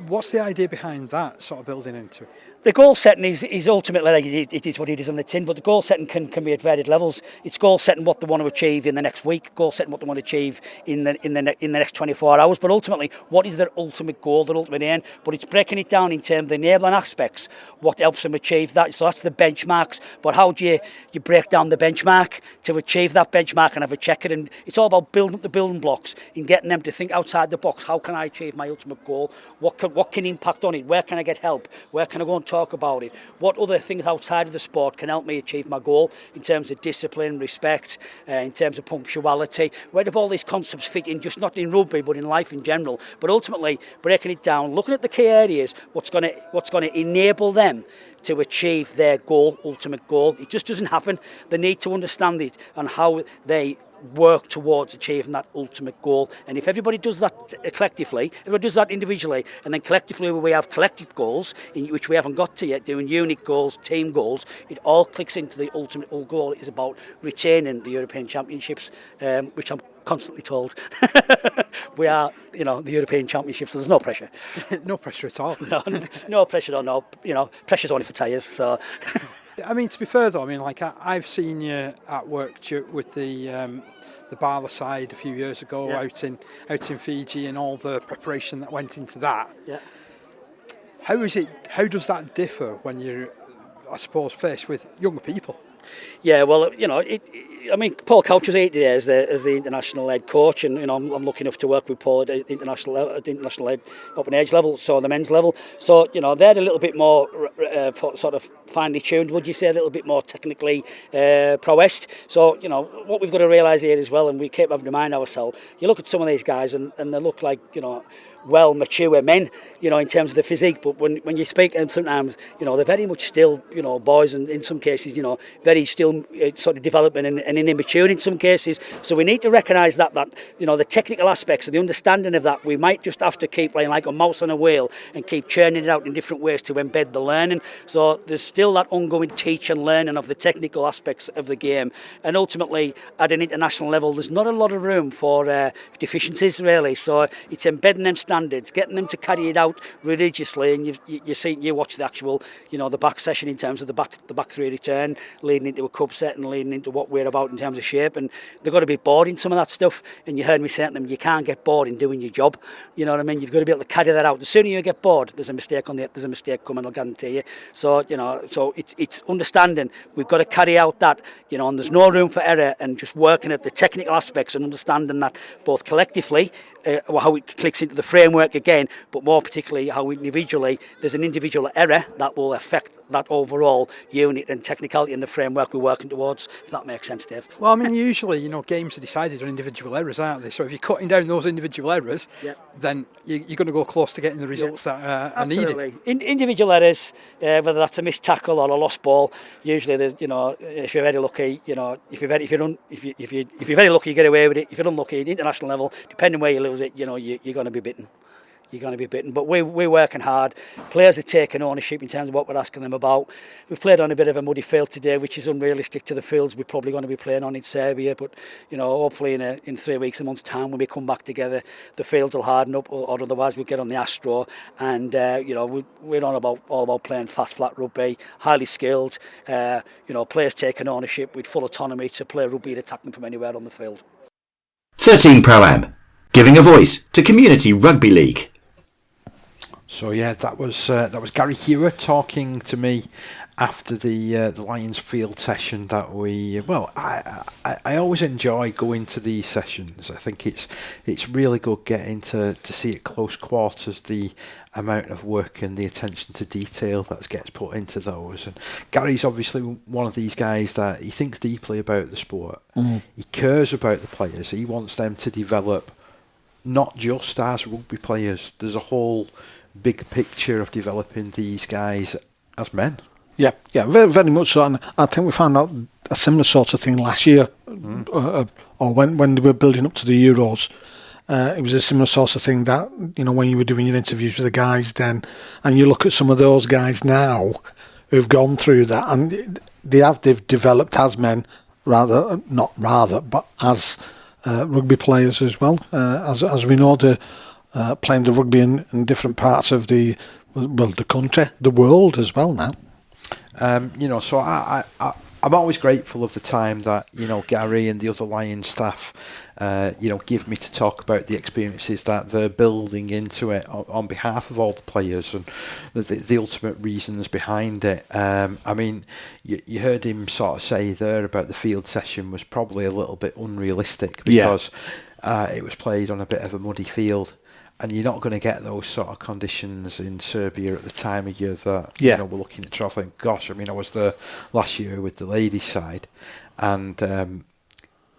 [SPEAKER 9] what's the idea behind that sort of building into it?
[SPEAKER 10] The goal setting is ultimately, it is what it is on the tin, but the goal setting can be at varied levels. It's goal setting what they want to achieve in the next week, goal setting what they want to achieve in the next 24 hours, but ultimately, what is their ultimate goal, their ultimate aim? But it's breaking it down in terms of the enabling aspects, what helps them achieve that. So that's the benchmarks, but how do you break down the benchmark to achieve that benchmark and have a check it? And it's all about building up the building blocks and getting them to think outside the box. How can I achieve my ultimate goal? What can impact on it? Where can I get help? Where can I go and talk about it? What other things outside of the sport can help me achieve my goal in terms of discipline, respect, in terms of punctuality? Where do all these concepts fit in, just not in rugby but in life in general? But ultimately breaking it down, looking at the key areas, what's going to enable them to achieve their goal, ultimate goal. It just doesn't happen. They need to understand it and how they work towards achieving that ultimate goal. And if everybody does that collectively, everybody does that individually, and then collectively we have collective goals, in which we haven't got to yet, doing unit goals, team goals, it all clicks into the ultimate goal. It is about retaining the European Championships, which I'm constantly told we are, the European Championships, so there's no pressure.
[SPEAKER 9] No pressure at all.
[SPEAKER 10] No pressure at all. No, pressure's only for tyres, so...
[SPEAKER 9] I mean, to be fair though, I've seen you at work with the WARLA side a few years ago, out in Fiji, and all the preparation that went into that.
[SPEAKER 10] Yeah.
[SPEAKER 9] How does that differ when you're, I suppose, faced with younger people?
[SPEAKER 10] Yeah, well, Paul Couch was 80 as the international head coach, and I'm lucky enough to work with Paul at the international head open age level, so the men's level. So they're a little bit more sort of finely tuned, would you say, a little bit more technically prowessed. So what we've got to realise here as well, and we keep having to remind ourselves. You look at some of these guys, and they look like well mature men, in terms of the physique, but when you speak to them sometimes, they're very much still, boys, and in some cases, very still sort of developing and immature in some cases. So we need to recognise that the technical aspects and the understanding of that, we might just have to keep playing like a mouse on a wheel and keep churning it out in different ways to embed the learning. So there's still that ongoing teach and learning of the technical aspects of the game, and ultimately at an international level, there's not a lot of room for deficiencies really. So it's embedding them standards, getting them to carry it out religiously, and you watch the actual, the back session in terms of the back 3 return, leading into a cup set and leading into what we're about in terms of shape, and they've got to be bored in some of that stuff. And you heard me saying to them, you can't get bored in doing your job. You know what I mean? You've got to be able to carry that out. The sooner you get bored, there's a mistake coming, I'll guarantee you. So so it's understanding we've got to carry out that, and there's no room for error, and just working at the technical aspects and understanding that both collectively, how it clicks into the framework again, but more particularly how individually there's an individual error that will affect that overall unit and technicality in the framework we're working towards, if that makes sense, Dave.
[SPEAKER 9] Well, usually, games are decided on individual errors, aren't they? So if you're cutting down those individual errors, then you're going to go close to getting the results that are needed.
[SPEAKER 10] Individual errors, whether that's a missed tackle or a lost ball, usually there's, if you're very lucky, if you're very lucky, you get away with it. If you're unlucky, at international level, depending where you lose it, you're going to be bitten. you're going to be bitten. But we're working hard. Players are taking ownership in terms of what we're asking them about. We've played on a bit of a muddy field today, which is unrealistic to the fields we're probably going to be playing on in Serbia. But hopefully in 3 weeks, a month's time, when we come back together, the fields will harden up, or otherwise we'll get on the Astro. And we're on all about playing fast, flat rugby, highly skilled. Players taking ownership with full autonomy to play rugby and attack them from anywhere on the field.
[SPEAKER 7] 13 Pro-Am, giving a voice to Community Rugby League.
[SPEAKER 2] So yeah, that was Gary Hewer talking to me after the Lions field session that we. Well, I always enjoy going to these sessions. I think it's really good getting to see at close quarters the amount of work and the attention to detail that gets put into those. And Gary's obviously one of these guys that he thinks deeply about the sport. He cares about the players. He wants them to develop not just as rugby players. There's a whole big picture of developing these guys as men.
[SPEAKER 3] Yeah, very, very much so. And I think we found out a similar sort of thing last year, or when they were building up to the Euros. It was a similar sort of thing that, when you were doing your interviews with the guys then, and you look at some of those guys now who've gone through that, and they've developed as men, but as rugby players as well. As we know, they're playing the rugby in different parts of the country, the world as well now.
[SPEAKER 2] So I'm always grateful of the time that Gary and the other Lions staff give me to talk about the experiences that they're building into it on behalf of all the players and the ultimate reasons behind it. You heard him sort of say there about the field session was probably a little bit unrealistic because it was played on a bit of a muddy field. And you're not going to get those sort of conditions in Serbia at the time of year that we're looking at travelling. Gosh, I was there last year with the ladies' side, and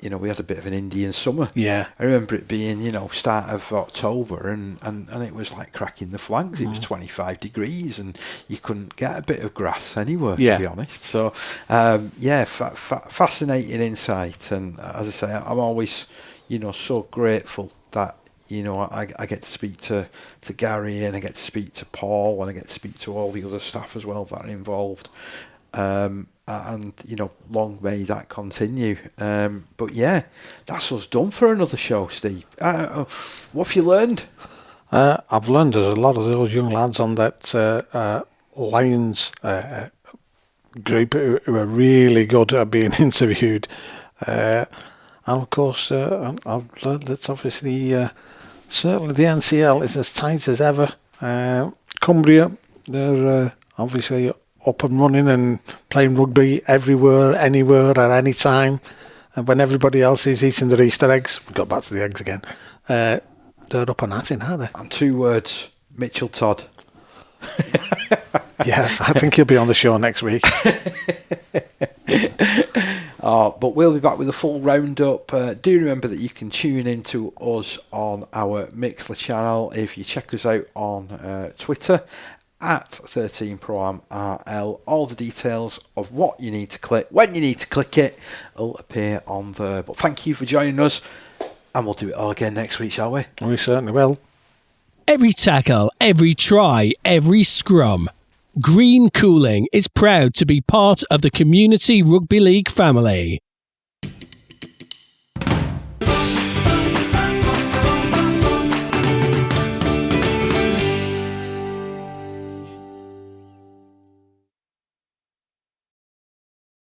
[SPEAKER 2] we had a bit of an Indian summer.
[SPEAKER 3] Yeah,
[SPEAKER 2] I remember it being start of October, and it was like cracking the flags. It was 25 degrees, and you couldn't get a bit of grass anywhere. To be honest, so fascinating insight. And as I say, I'm always so grateful that. I get to speak to Gary, and I get to speak to Paul, and I get to speak to all the other staff as well that are involved. And long may that continue. But yeah, that's us done for another show, Steve. What have you learned?
[SPEAKER 3] I've learned there's a lot of those young lads on that Lions group who are really good at being interviewed. And of course, I've learned that obviously certainly the NCL is as tight as ever. Cumbria, they're obviously up and running and playing rugby everywhere, anywhere, at any time. And when everybody else is eating their Easter eggs, we got back to the eggs again, they're up and at it, aren't they?
[SPEAKER 2] And 2 words, Mitchell Todd.
[SPEAKER 3] Yeah, I think he'll be on the show next week.
[SPEAKER 2] But we'll be back with a full roundup. Do remember that you can tune in to us on our Mixler channel if you check us out on Twitter at 13ProAmRL. All the details of what you need to click, when you need to click it, will appear on there. But thank you for joining us, and we'll do it all again next week, shall we?
[SPEAKER 3] We certainly will.
[SPEAKER 1] Every tackle, every try, every scrum. Green Cooling is proud to be part of the Community Rugby League family.